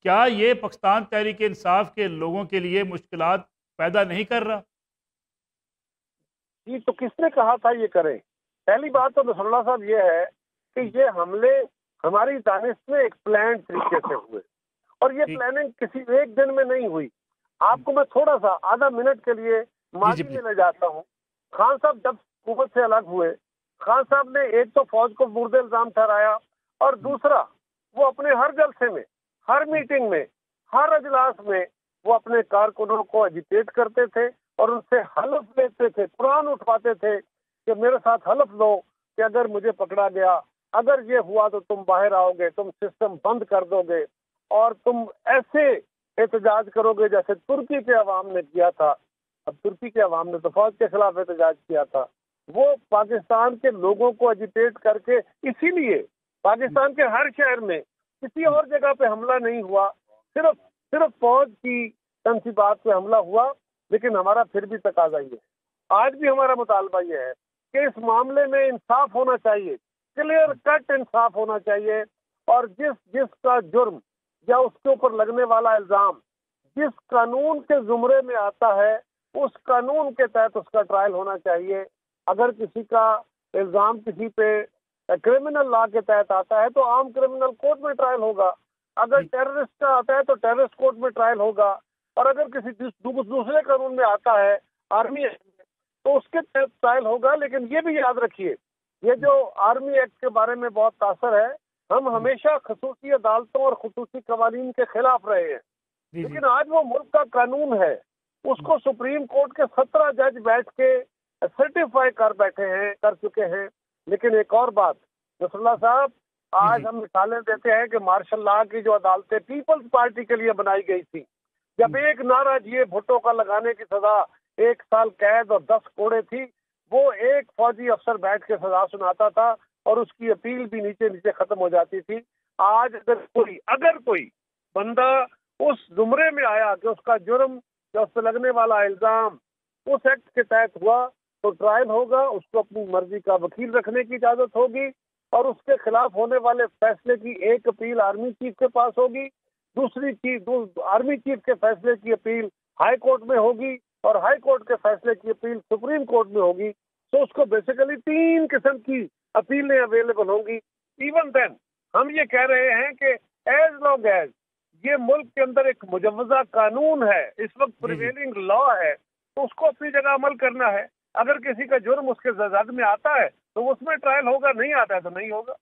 [SPEAKER 1] کیا یہ پاکستان تحریک انصاف کے لوگوں کے لیے مشکلات پیدا نہیں کر رہا؟
[SPEAKER 3] جی، تو کس نے کہا تھا یہ کریں؟ پہلی بات تو نصر اللہ صاحب یہ ہے کہ یہ حملے ہماری دانش میں ایک پلان طریقے سے ہوئے، اور یہ پلاننگ کسی ایک دن میں نہیں ہوئی. آپ کو میں تھوڑا سا آدھا منٹ کے لیے ماضی میں لے جاتا ہوں. خان صاحب جب حکومت سے الگ ہوئے، خان صاحب نے ایک تو فوج کو مورد الزام ٹھہرایا، اور دوسرا وہ اپنے ہر جلسے میں، ہر میٹنگ میں، ہر اجلاس میں وہ اپنے کارکنوں کو ایجیٹیٹ کرتے تھے اور ان سے حلف لیتے تھے، قرآن اٹھواتے تھے کہ میرے ساتھ حلف لو کہ اگر مجھے پکڑا گیا، اگر یہ ہوا تو تم باہر آؤ گے، تم سسٹم بند کر دو گے اور تم ایسے احتجاج کرو گے جیسے ترکی کے عوام نے کیا تھا. اب ترکی کے عوام نے تو فوج کے خلاف احتجاج کیا تھا. وہ پاکستان کے لوگوں کو اجیٹیٹ کر کے، اسی لیے پاکستان کے ہر شہر میں کسی اور جگہ پہ حملہ نہیں ہوا، صرف فوج کی تنصیبات پہ حملہ ہوا. لیکن ہمارا پھر بھی تقاضا یہ ہے، آج بھی ہمارا مطالبہ یہ ہے کہ اس معاملے میں انصاف ہونا چاہیے، کلیئر کٹ انصاف ہونا چاہیے، اور جس کا جرم یا اس کے اوپر لگنے والا الزام جس قانون کے زمرے میں آتا ہے اس قانون کے تحت اس کا ٹرائل ہونا چاہیے. اگر کسی کا الزام کسی پہ کرمنل لا کے تحت آتا ہے تو عام کرمنل کورٹ میں ٹرائل ہوگا، اگر ٹیررسٹ کا آتا ہے تو ٹیررسٹ کورٹ میں ٹرائل ہوگا، اور اگر کسی دوسرے قانون میں آتا ہے آرمی ایکٹ میں تو اس کے تحت ٹرائل ہوگا. لیکن یہ بھی یاد رکھیے، یہ جو آرمی ایکٹ کے بارے میں بہت تاثر ہے، ہم ہمیشہ خصوصی عدالتوں اور خصوصی قوانین کے خلاف رہے ہیں. لیکن آج وہ ملک کا قانون ہے، اس کو سپریم کورٹ کے 17 جج بیٹھ کے سرٹیفائی کر چکے ہیں. لیکن ایک اور بات نصر اللہ صاحب، آج ہم مثالیں دیتے ہیں کہ مارشل لا کی جو عدالتیں پیپلز پارٹی کے لیے بنائی گئی تھی، جب ایک نعرہ جیے بھٹو کا لگانے کی سزا 1 سال قید اور 10 کوڑے تھی، وہ ایک فوجی افسر بیٹھ کے سزا سناتا تھا اور اس کی اپیل بھی نیچے ختم ہو جاتی تھی. آج اگر کوئی بندہ اس زمرے میں آیا کہ اس کا جرم یا اس پہ لگنے والا الزام اس ایکٹ کے تحت ہوا تو ٹرائل ہوگا، اس کو اپنی مرضی کا وکیل رکھنے کی اجازت ہوگی، اور اس کے خلاف ہونے والے فیصلے کی ایک اپیل آرمی چیف کے پاس ہوگی، دوسری چیز آرمی چیف کے فیصلے کی اپیل ہائی کورٹ میں ہوگی، اور ہائی کورٹ کے فیصلے کی اپیل سپریم کورٹ میں ہوگی. تو اس کو بیسیکلی 3 قسم کی اپیلیں اویلیبل ہوں گی. ایون دین ہم یہ کہہ رہے ہیں کہ ایز لانگ ایز یہ ملک کے اندر ایک مجوزہ قانون ہے، اس وقت پریویلنگ لا ہے، تو اس کو اپنی جگہ عمل کرنا ہے. اگر کسی کا جرم اس کے زد میں آتا ہے تو اس میں ٹرائل ہوگا، نہیں آتا ہے تو نہیں ہوگا.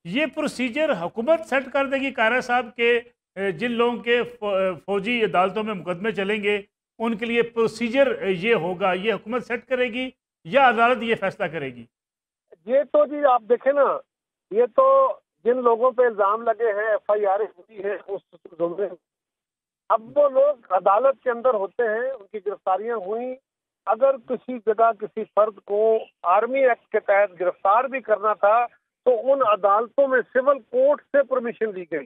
[SPEAKER 1] یہ پروسیجر حکومت سیٹ کر دے گی قاہرہ صاحب کے جن لوگوں کے فوجی عدالتوں میں مقدمے چلیں گے ان کے لیے پروسیجر یہ ہوگا، یہ حکومت سیٹ کرے گی یا عدالت یہ فیصلہ کرے گی؟
[SPEAKER 3] یہ تو جی آپ دیکھیں نا، یہ تو جن لوگوں پہ الزام لگے ہیں، ایف آئی آر ہوئی ہے اس زمرے میں، اب وہ لوگ عدالت کے اندر ہوتے ہیں، ان کی گرفتاریاں ہوئیں. اگر کسی جگہ کسی فرد کو آرمی ایکٹ کے تحت گرفتار بھی کرنا تھا تو ان عدالتوں میں سول کورٹ سے پرمیشن لی گئی،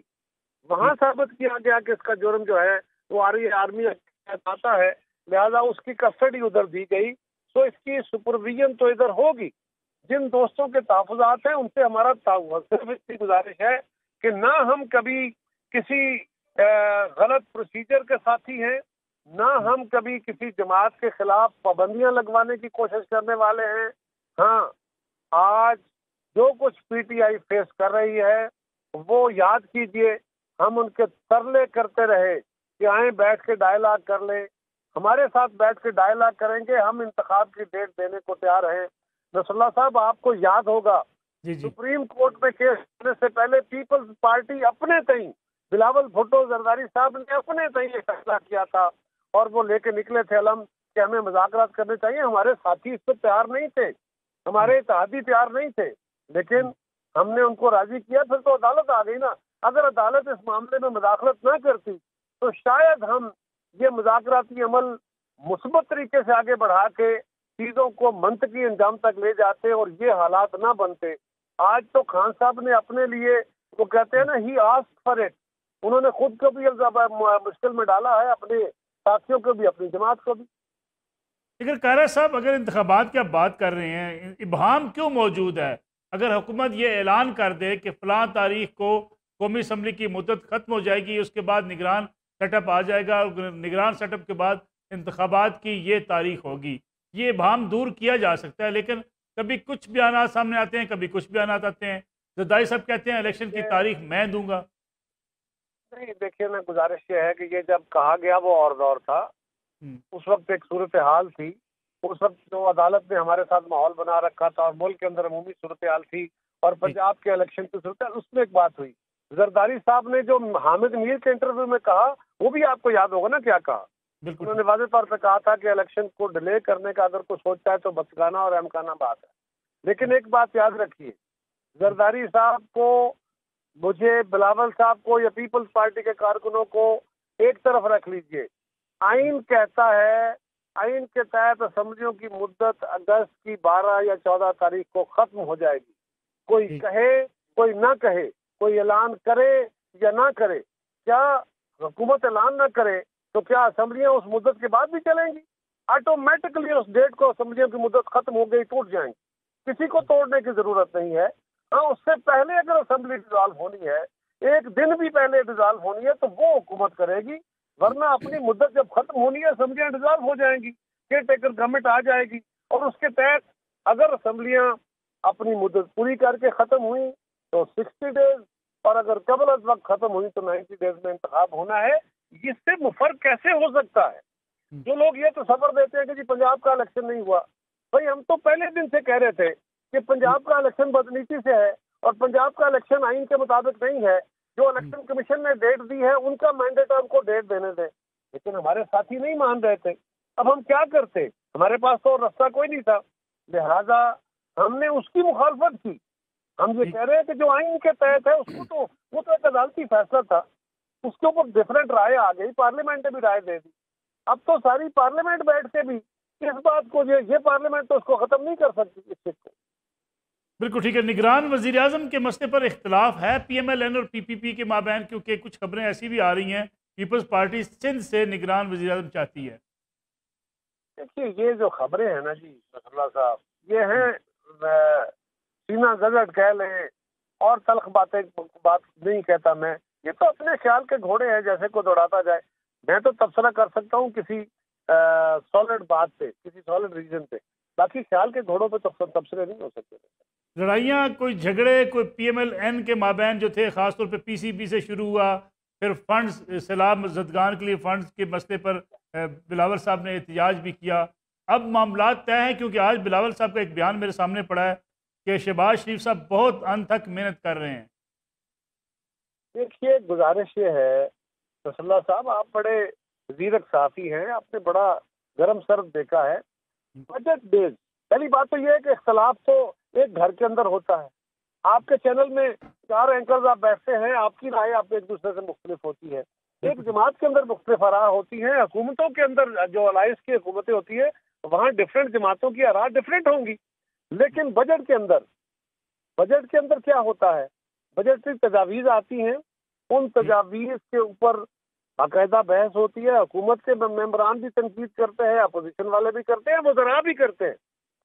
[SPEAKER 3] وہاں ثابت کیا گیا کہ اس کا جرم جو ہے وہ آرمی ایکٹ کے تحت آتا ہے، لہذا اس کی کسٹڈی ادھر دی گئی. تو اس کی سپرویژن تو ادھر ہوگی. جن دوستوں کے تحفظات ہیں ان سے ہمارا صرف اتنی گزارش ہے کہ نہ ہم کبھی کسی غلط پروسیجر کے ساتھی ہیں، نہ ہم کبھی کسی جماعت کے خلاف پابندیاں لگوانے کی کوشش کرنے والے ہیں. ہاں، آج جو کچھ پی ٹی آئی فیس کر رہی ہے وہ یاد کیجئے، ہم ان کے ترلے کرتے رہے کہ آئیں بیٹھ کے ڈائلاگ کر لیں، ہمارے ساتھ بیٹھ کے ڈائلاگ کریں گے، ہم انتخاب کی ڈیٹ دینے کو تیار ہیں. نصر اللہ صاحب، آپ کو یاد ہوگا سپریم کورٹ میں کیس ہونے سے پہلے پیپلز پارٹی اپنے تئیں بلاول بھٹو زرداری صاحب نے اپنے تئیں یہ فیصلہ کیا تھا اور وہ لے کے نکلے تھے علم کہ ہمیں مذاکرات کرنے چاہیے. ہمارے ساتھی اس پہ تیار نہیں تھے، ہمارے اتحادی تیار نہیں تھے، لیکن ہم نے ان کو راضی کیا. پھر تو عدالت آ گئی نا. اگر عدالت اس معاملے میں مداخلت نہ کرتی تو شاید ہم یہ مذاکراتی عمل مثبت طریقے سے آگے بڑھا کے چیزوں کو منطقی انجام تک لے جاتے اور یہ حالات نہ بنتے. آج تو خان صاحب نے اپنے لیے، وہ کہتے ہیں نا، ہی آسک فار اٹ، انہوں نے خود کو بھی مشکل میں ڈالا ہے، اپنے ساتھیوں کو بھی، اپنی جماعت کو بھی.
[SPEAKER 1] لیکن قاہرہ صاحب، اگر انتخابات کی آپ بات کر رہے ہیں، ابہام کیوں موجود ہے؟ اگر حکومت یہ اعلان کر دے کہ فلاں تاریخ کو قومی اسمبلی کی مدت ختم ہو جائے گی، اس کے بعد نگران سیٹ اپ آ جائے گا، نگران سیٹ اپ کے بعد انتخابات کی یہ تاریخ ہوگی، یہ ابہام دور کیا جا سکتا ہے. لیکن کبھی کچھ بیانات سامنے آتے ہیں، کبھی کچھ بیانات آتے ہیں. زرداری صاحب کہتے ہیں الیکشن کی تاریخ میں دوں گا.
[SPEAKER 3] نہیں، دیکھیے نا، گزارش یہ ہے کہ یہ جب کہا گیا وہ اور دور تھا، اس وقت ایک صورتحال تھی، اس وقت جو عدالت نے ہمارے ساتھ ماحول بنا رکھا تھا اور ملک کے اندر عمومی صورتحال تھی اور پنجاب کے الیکشن کی صورتحال، اس میں ایک بات ہوئی. زرداری صاحب نے جو حامد میر کے انٹرویو میں کہا وہ بھی آپ کو یاد ہوگا نا کیا کہا. انہوں نے واضح طور پہ کہا تھا کہ الیکشن کو ڈیلے کرنے کا اگر کوئی سوچتا ہے تو بچگانا اور امکانہ بات ہے. لیکن ایک بات یاد رکھیے، زرداری صاحب کو، مجھے، بلاول صاحب کو یا پیپلز پارٹی کے کارکنوں کو ایک طرف رکھ لیجئے. آئین کہتا ہے، آئین کے تحت اسمبلیوں کی مدت اگست کی 12 یا 14 تاریخ کو ختم ہو جائے گی. کوئی کہے کوئی نہ کہے، کوئی اعلان کرے یا نہ کرے، کیا حکومت اعلان نہ کرے تو کیا اسمبلیاں اس مدت کے بعد بھی چلیں گی؟ آٹومیٹکلی اس ڈیٹ کو اسمبلیوں کی مدت ختم ہو گئی، ٹوٹ جائیں گی. کسی کو توڑنے کی ضرورت نہیں ہے. ہاں، اس سے پہلے اگر اسمبلی ڈیزالو ہونی ہے، ایک دن بھی پہلے ڈیزالو ہونی ہے تو وہ حکومت کرے گی، ورنہ اپنی مدت جب ختم ہونی ہے اسمبلیاں ڈیزالو ہو جائیں گی، کیئر ٹیکر گورنمنٹ آ جائے گی، اور اس کے تحت اگر اسمبلیاں اپنی مدت پوری کر کے ختم ہوئی تو 60 ڈیز، اور اگر قبل از وقت ختم ہوئی تو 90 ڈیز میں انتخاب ہونا ہے. اس سے فرق کیسے ہو سکتا ہے؟ جو لوگ یہ تصور دیتے ہیں کہ جی پنجاب کا الیکشن نہیں ہوا، بھائی ہم تو پہلے دن سے کہہ رہے تھے کہ پنجاب کا الیکشن بدنیتی سے ہے اور پنجاب کا الیکشن آئین کے مطابق نہیں ہے. جو الیکشن کمیشن نے ڈیٹ دی ہے ان کا مینڈیٹ ہے، ان کو ڈیٹ دینے دیں. لیکن ہمارے ساتھی نہیں مان رہے تھے. اب ہم کیا کرتے؟ ہمارے پاس تو رستہ کوئی نہیں تھا، لہذا ہم نے اس کی مخالفت کی. ہم یہ کہہ رہے ہیں کہ جو آئین کے تحت ہے اس کو تو وہ تو ایک عدالتی فیصلہ تھا، اس کے اوپر ڈفرینٹ رائے آ گئی، پارلیمنٹ نے بھی رائے دے دی. اب تو ساری پارلیمنٹ بیٹھ کے بھی اس بات کو یہ پارلیمنٹ تو اس کو ختم نہیں کر سکتی اس چیز کو.
[SPEAKER 1] بالکل ٹھیک ہے. نگران وزیر اعظم کے مسئلے پر اختلاف ہے پی ایم ایل این اور پی پی پی کے مابین، کیونکہ کچھ خبریں ایسی بھی آ رہی ہیں پیپلز پارٹی سندھ سے نگران وزیر اعظم چاہتی ہے.
[SPEAKER 3] دیکھیے یہ جو خبریں ہیں نا جی نصراللہ صاحب، یہ ہیں سینہ گزٹ کہہ لیں اور تلخ بات نہیں کہتا میں، یہ تو اپنے خیال کے گھوڑے ہیں جیسے کو دوڑاتا جائے. میں تو تبصرہ کر سکتا ہوں کسی سالڈ بات پہ، کسی سالڈ ریزن پہ، باقی خیال کے گھوڑوں پہ تبصرے نہیں ہو سکتے.
[SPEAKER 1] لڑائیاں، کوئی جھگڑے، کوئی پی ایم ایل این کے مابین جو تھے، خاص طور پہ پی سی بی سے شروع ہوا، پھر فنڈز، سیلاب زدگان کے لیے فنڈز کے مسئلے پر بلاول صاحب نے احتجاج بھی کیا. اب معاملات طے ہیں، کیونکہ آج بلاول صاحب کا ایک بیان میرے سامنے پڑا ہے کہ شہباز شریف صاحب بہت انتھک محنت کر رہے ہیں.
[SPEAKER 3] دیکھیے گزارش یہ ہے نصراللہ صاحب، آپ بڑے وزیر صحافی ہیں، آپ نے بڑا گرم سرد دیکھا ہے. بجٹ ڈیز، پہلی بات تو یہ ہے کہ اختلاف تو ایک گھر کے اندر ہوتا ہے. آپ کے چینل میں 4 اینکرز آپ بیٹھتے ہیں، آپ کی رائے آپ ایک دوسرے سے مختلف ہوتی ہے. ایک جماعت کے اندر مختلف آراء ہوتی ہیں، حکومتوں کے اندر جو الائنس کی حکومتیں ہوتی ہیں وہاں ڈفرینٹ جماعتوں کی آراء ڈفرینٹ ہوں گی. لیکن بجٹ کے اندر کیا ہوتا ہے؟ بجٹ کی تجاویز آتی ہیں، ان تجاویز کے اوپر باقاعدہ بحث ہوتی ہے. حکومت کے ممبران بھی تنقید کرتے ہیں، اپوزیشن والے بھی کرتے ہیں، وزراء بھی کرتے ہیں،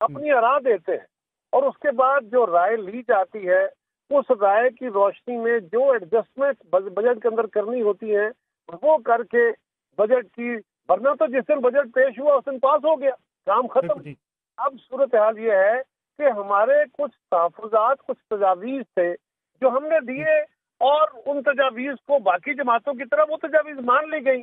[SPEAKER 3] اپنی آراء دیتے ہیں، اور اس کے بعد جو رائے لی جاتی ہے اس رائے کی روشنی میں جو ایڈجسٹمنٹ بجٹ کے اندر کرنی ہوتی ہے وہ کر کے بجٹ کی، ورنہ تو جس دن بجٹ پیش ہوا اس دن پاس ہو گیا، کام ختم. اب صورتحال یہ ہے کہ ہمارے کچھ تحفظات، کچھ تجاویز تھے جو ہم نے دیے، اور ان تجاویز کو باقی جماعتوں کی طرف وہ تجاویز مان لی گئی.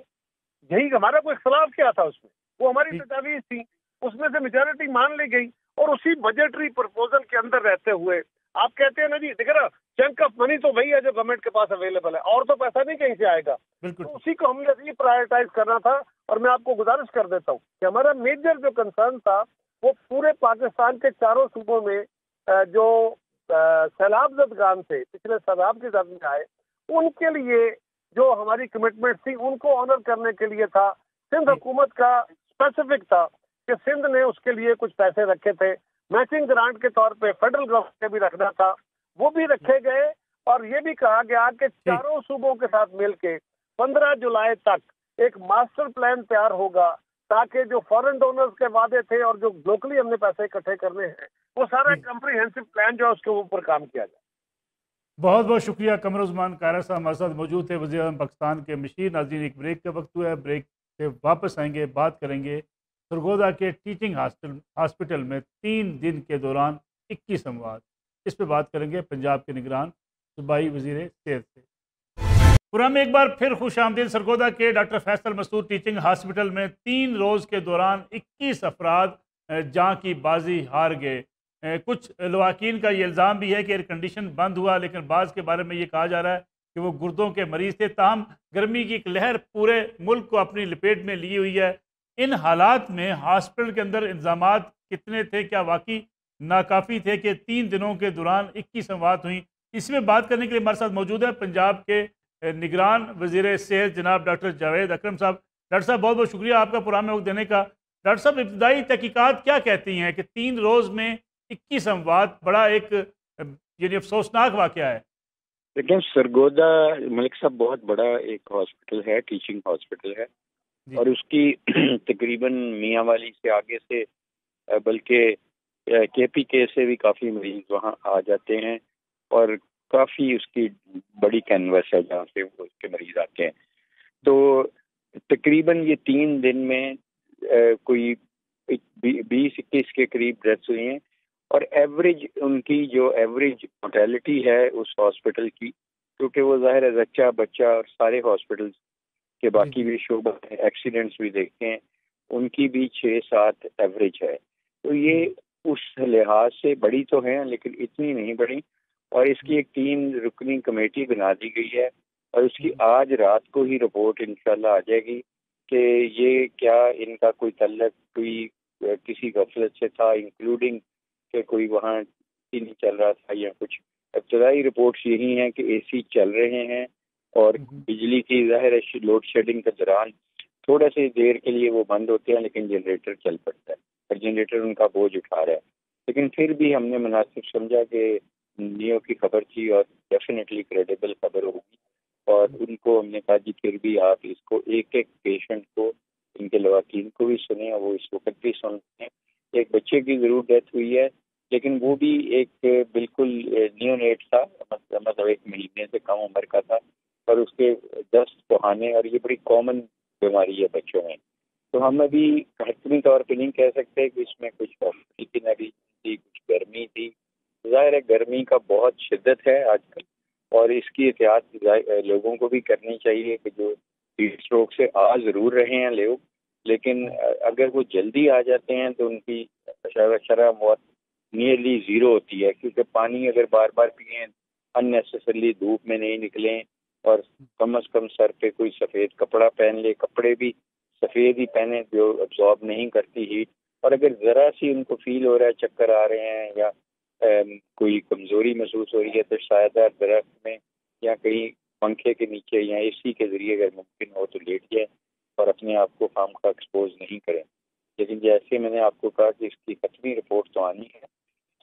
[SPEAKER 3] یہی ہمارا کوئی اختلاف کیا تھا اس میں؟ وہ ہماری تجاویز تھی، اس میں سے میجورٹی مان لی گئی، اور اسی بجٹری پرپوزل کے اندر رہتے ہوئے آپ کہتے ہیں نا جی دیکھ رہا چنک آف منی تو وہی ہے جو گورنمنٹ کے پاس اویلیبل ہے، اور تو پیسہ نہیں کہیں سے آئے گا. تو اسی کو ہم نے ری پرائرٹائز کرنا تھا. اور میں آپ کو گزارش کر دیتا ہوں کہ ہمارا میجر جو کنسرن تھا وہ پورے پاکستان کے 4 صوبوں میں جو سیلاب زدگان تھے، پچھلے سیلاب کے زد میں آئے، ان کے لیے جو ہماری کمٹمنٹ تھی ان کو آنر کرنے کے لیے تھا. سندھ حکومت کا اسپیسیفک تھا کہ سندھ نے اس کے لیے کچھ پیسے رکھے تھے میچنگ گرانٹ کے طور پہ، فیڈرل گورنمنٹ نے بھی رکھنا تھا، وہ بھی رکھے گئے. اور یہ بھی کہا گیا کہ 4 صوبوں کے ساتھ مل کے 15 جولائی تک ایک ماسٹر پلان تیار ہوگا، تاکہ جو فورن ڈونرز کے وعدے تھے اور جو لوکلی ہم نے پیسے اکٹھے کرنے ہیں وہ سارا کمپریہنسو پلان جو ہے اس کے اوپر کام کیا جائے.
[SPEAKER 1] بہت بہت شکریہ. قمر عثمان قاہرہ صاحب ہمارے ساتھ موجود تھے، وزیر اعظم پاکستان کے مشیر. ناظرین ایک بریک کا وقت ہوا ہے، بریک سے واپس آئیں گے، بات کریں گے سرگودا کے ٹیچنگ ہاسپٹل میں 3 دن کے دوران 21 اموات. اس پہ بات کریں گے پنجاب کے نگران صوبائی وزیر صحت سے. پورا میں ایک بار پھر خوش آمدید. سرگودا کے ڈاکٹر فیصل مسعود ٹیچنگ ہاسپٹل میں 3 روز کے دوران 21 افراد جاں کی بازی ہار گئے. کچھ لواحقین کا یہ الزام بھی ہے کہ ایئر کنڈیشن بند ہوا، لیکن بعض کے بارے میں یہ کہا جا رہا ہے کہ وہ گردوں کے مریض تھے. تاہم گرمی کی ایک لہر پورے ملک کو اپنی لپیٹ میں لی ہوئی ہے. ان حالات میں ہاسپٹل کے اندر انتظامات کتنے تھے؟ کیا واقعی ناکافی تھے کہ 3 دنوں کے دوران 21 اموات ہوئیں۔ اس میں بات کرنے کے لیے ہمارے ساتھ موجود ہے پنجاب کے نگران وزیر صحت جناب ڈاکٹر جاوید اکرم صاحب۔ ڈاکٹر صاحب بہت بہت شکریہ آپ کا پروگرام میں وقت دینے کا۔ ڈاکٹر صاحب ابتدائی تحقیقات کیا کہتی ہیں کہ 3 روز میں 21 اموات بڑا ایک یعنی افسوسناک واقعہ ہے؟
[SPEAKER 4] لیکن سرگودا ملک صاحب بہت بڑا ایک ہاسپٹل ہے، ٹیچنگ ہاسپٹل ہے، اور اس کی تقریباً میاں والی سے آگے سے بلکہ کے پی کے سے بھی کافی مریض وہاں آ جاتے ہیں، اور کافی اس کی بڑی کینوس ہے جہاں سے وہ اس کے مریض آتے ہیں۔ تو تقریباً یہ 3 دن میں کوئی 20-21 کے قریب ڈیتھس ہوئی ہیں، اور ایوریج ان کی جو ایوریج مورٹیلٹی ہے اس ہاسپٹل کی، کیونکہ وہ ظاہر ہے بچہ بچہ اور سارے ہاسپٹل کے باقی بھی شعبہ ایکسیڈنٹس بھی دیکھتے ہیں، ان کی بھی 6-7 ایوریج ہے۔ تو یہ اس لحاظ سے بڑی تو ہیں لیکن اتنی نہیں بڑی، اور اس کی ایک 3 رکنی کمیٹی بنا دی گئی ہے، اور اس کی آج رات کو ہی رپورٹ انشاءاللہ آ جائے گی کہ یہ کیا ان کا کوئی تعلق کوئی کسی غفلت سے تھا، انکلوڈنگ کہ کوئی وہاں نہیں چل رہا تھا یا کچھ۔ ابتدائی رپورٹس یہی ہیں کہ اے سی چل رہے ہیں، اور بجلی کی ظاہر ہے لوڈ شیڈنگ کے دوران تھوڑا سی دیر کے لیے وہ بند ہوتے ہیں، لیکن جنریٹر چل پڑتا ہے، اور جنریٹر ان کا بوجھ اٹھا رہا ہے۔ لیکن پھر بھی ہم نے مناسب سمجھا کہ نیو کی خبر تھی اور ڈیفینیٹلی کریڈیبل خبر ہوگی، اور ان کو ہم نے کہا جی پھر بھی آپ اس کو ایک ایک پیشنٹ کو، ان کے لواحقین کو بھی سنیں، اور وہ اس وقت بھی سنتے ہیں۔ ایک بچے کی ضرور ڈیتھ ہوئی ہے، لیکن وہ بھی ایک بالکل نیو نیٹ تھا، مطلب 1 مہینے سے کم عمر کا تھا، اور اس کے دست بہانے، اور یہ بڑی کامن بیماری ہے بچوں میں۔ تو ہم ابھی حتمی طور پہ نہیں کہہ سکتے کہ اس میں کچھ ہاسپٹل کی نیگلیجنس تھی، کچھ گرمی تھی۔ ظاہر ہے گرمی کا بہت شدت ہے آج کل، اور اس کی احتیاط لوگوں کو بھی کرنی چاہیے کہ جو ہیٹ اسٹروک سے آ ضرور رہے ہیں لوگ، لیکن اگر وہ جلدی آ جاتے ہیں تو ان کی شرح موت نیئرلی 0 ہوتی ہے، کیونکہ پانی اگر بار بار پئیں، اننیسیسرلی دھوپ میں نہیں نکلیں، اور کم از کم سر پہ کوئی سفید کپڑا پہن لے، کپڑے بھی سفید ہی پہنے جو ابزارب نہیں کرتی ہیٹ، اور اگر ذرا سی ان کو فیل ہو رہا ہے، چکر آ رہے ہیں یا کوئی کمزوری محسوس ہو رہی ہے، تو شاید درخت میں یا کہیں پنکھے کے نیچے یا اے سی کے ذریعے اگر ممکن ہو تو لیٹ جائے، اور اپنے آپ کو خام خواہ ایکسپوز نہیں کریں۔ لیکن جیسے میں نے آپ کو کہا کہ اس کی حتمی رپورٹ تو آنی ہے۔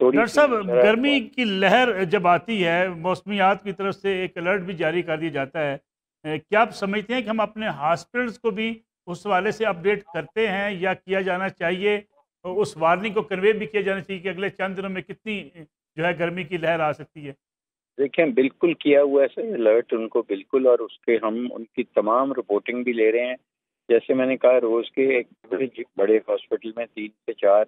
[SPEAKER 1] ڈاکٹر صاحب گرمی کی لہر جب آتی ہے، موسمیات کی طرف سے ایک الرٹ بھی جاری کر دیا جاتا ہے، کیا آپ سمجھتے ہیں کہ ہم اپنے ہاسپٹلس کو بھی اس حوالے سے اپڈیٹ کرتے ہیں یا کیا جانا چاہیے، اس وارننگ کو کنوے بھی کیا جانا چاہیے کہ اگلے چند دنوں میں کتنی جو ہے گرمی کی لہر آ سکتی ہے؟
[SPEAKER 4] دیکھیں بالکل کیا ہوا ہے سر الرٹ ان کو بالکل، اور اس کے ہم ان کی تمام رپورٹنگ بھی لے رہے ہیں۔ جیسے میں نے کہا روز کے ایک بڑے ہاسپٹل میں 3 سے 4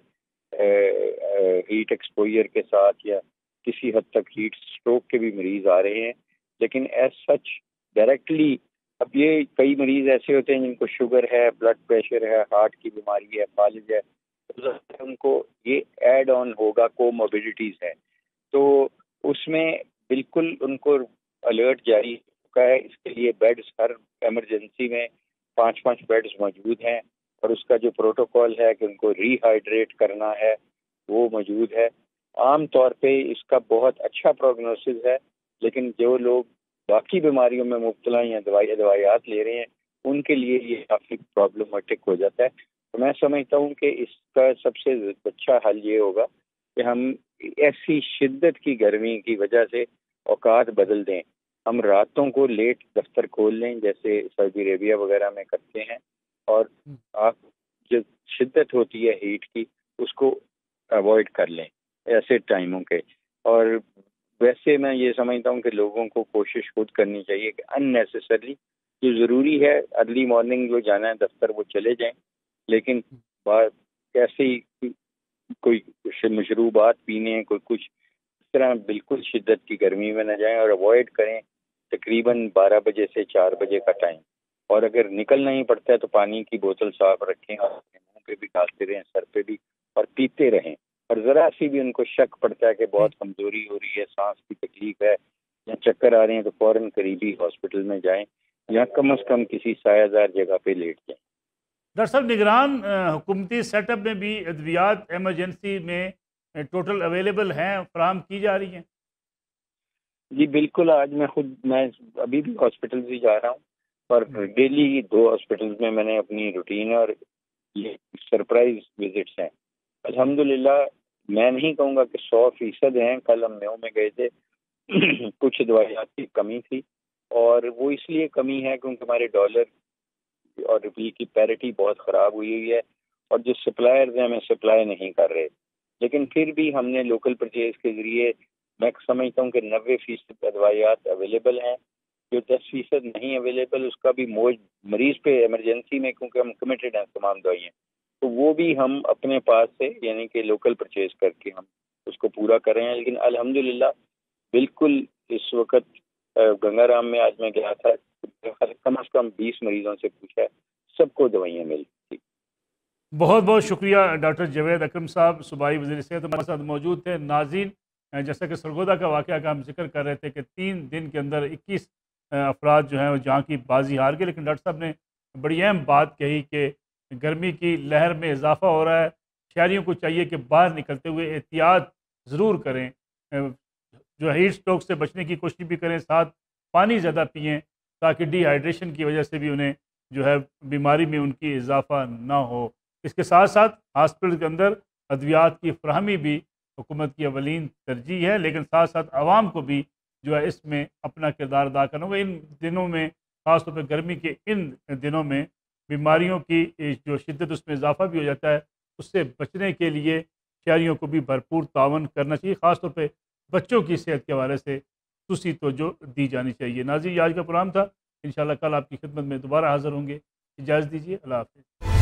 [SPEAKER 4] ہیٹ ایکسپوئر کے ساتھ یا کسی حد تک ہیٹ اسٹروک کے بھی مریض آ رہے ہیں، لیکن ایز سچ ڈائریکٹلی اب یہ کئی مریض ایسے ہوتے ہیں جن کو شوگر ہے، بلڈ پریشر ہے، ہارٹ کی بیماری ہے، فالج ہے، ان کو یہ ایڈ آن ہوگا، کو موبیلٹیز ہے، تو اس میں بالکل ان کو الرٹ جاری ہو چکا ہے۔ اس کے لیے بیڈز ہر ایمرجنسی میں 5 بیڈز موجود ہیں، اور اس کا جو پروٹوکول ہے کہ ان کو ری ہائیڈریٹ کرنا ہے وہ موجود ہے۔ عام طور پہ اس کا بہت اچھا پروگنوسس ہے، لیکن جو لوگ باقی بیماریوں میں مبتلا یا دوائیات لے رہے ہیں ان کے لیے یہ کافی پرابلمٹک ہو جاتا ہے۔ تو میں سمجھتا ہوں کہ اس کا سب سے اچھا حل یہ ہوگا کہ ہم ایسی شدت کی گرمی کی وجہ سے اوقات بدل دیں، ہم راتوں کو لیٹ دفتر کھول لیں جیسے سعودی عربیہ وغیرہ میں کرتے ہیں، اور آپ جو شدت ہوتی ہے ہیٹ کی اس کو اوائڈ کر لیں ایسے ٹائموں کے۔ اور ویسے میں یہ سمجھتا ہوں کہ لوگوں کو کوشش خود کرنی چاہیے کہ ان نیسیسری جو ضروری ہے ارلی مارننگ جو جانا ہے دفتر وہ چلے جائیں، لیکن ایسے ہی کوئی مشروبات پینے کوئی کچھ اس طرح بالکل شدت کی گرمی میں نہ جائیں، اور اوائڈ کریں تقریباً 12 بجے سے 4 بجے کا ٹائم۔ اور اگر نکلنا ہی پڑتا ہے تو پانی کی بوتل صاف رکھیں، اور منہ پہ بھی ڈالتے رہیں، سر پہ بھی، اور پیتے رہیں۔ اور ذرا سی بھی ان کو شک پڑتا ہے کہ بہت کمزوری ہو رہی ہے، سانس کی تکلیف ہے یا چکر آ رہے ہیں، تو فوراً قریبی ہاسپٹل میں جائیں یا کم از کم کسی سایہ دار جگہ پہ لیٹ جائیں۔
[SPEAKER 1] ڈاکٹر صاحب نگران حکومتی سیٹ اپ میں بھی ادویات ایمرجنسی میں ٹوٹل اویلیبل ہیں، فراہم کی جا رہی ہیں؟
[SPEAKER 4] جی بالکل، آج میں ابھی بھی ہاسپٹل ہی جا رہا ہوں، اور ڈیلی 2 ہاسپٹلز میں نے اپنی روٹین اور یہ سرپرائز وزٹس ہیں الحمدللہ۔ میں نہیں کہوں گا کہ 100% ہیں، کل ہم نیو میں گئے تھے، کچھ دوائیات کی کمی تھی، اور وہ اس لیے کمی ہے کیونکہ ہمارے ڈالر اور روپیے کی پیرٹی بہت خراب ہوئی ہے، اور جو سپلائرز ہیں ہمیں سپلائی نہیں کر رہے، لیکن پھر بھی ہم نے لوکل پرچیز کے ذریعے میں سمجھتا ہوں کہ 90% ادویات اویلیبل ہیں۔ جو 10% نہیں اویلیبل، اس کا بھی موج مریض پہ ایمرجنسی میں، کیونکہ ہم کمیٹڈ ہیں تمام دوائیاں، تو وہ بھی ہم اپنے پاس سے یعنی کہ لوکل پرچیز کر کے ہم اس کو پورا کر رہے ہیں۔ لیکن الحمدللہ بالکل اس وقت گنگا رام میں آج میں گیا تھا، کم از کم 20 مریضوں سے پوچھا، سب کو دوائیاں مل تھی۔
[SPEAKER 1] بہت بہت شکریہ ڈاکٹر جاوید اکرم صاحب، صوبائی وزیر صحت ہمارے ساتھ موجود تھے۔ ناظرین، جیسا کہ سرگودا کا واقعہ کا ہم ذکر کر رہے تھے کہ 3 دن کے اندر 21 افراد جو ہیں وہ جہاں کی بازی ہار گئے، لیکن ڈاکٹر صاحب نے بڑی اہم بات کہی کہ گرمی کی لہر میں اضافہ ہو رہا ہے، شہریوں کو چاہیے کہ باہر نکلتے ہوئے احتیاط ضرور کریں، جو ہیٹ اسٹروک سے بچنے کی کوشش بھی کریں، ساتھ پانی زیادہ پئیں تاکہ ڈی ہائیڈریشن کی وجہ سے بھی انہیں جو ہے بیماری میں ان کی اضافہ نہ ہو۔ اس کے ساتھ ساتھ ہاسپٹل کے اندر ادویات کی فراہمی بھی حکومت کی اولین ترجیح ہے، لیکن ساتھ ساتھ عوام کو بھی جو ہے اس میں اپنا کردار ادا کرنا ہوگا۔ ان دنوں میں، خاص طور پہ گرمی کے ان دنوں میں، بیماریوں کی جو شدت اس میں اضافہ بھی ہو جاتا ہے، اس سے بچنے کے لیے شہریوں کو بھی بھرپور تعاون کرنا چاہیے، خاص طور پہ بچوں کی صحت کے حوالے سے خصوصی توجہ دی جانی چاہیے۔ ناظرین، یہ آج کا پروگرام تھا، انشاءاللہ کل آپ کی خدمت میں دوبارہ حاضر ہوں گے۔ اجازت دیجیے، اللہ حافظ۔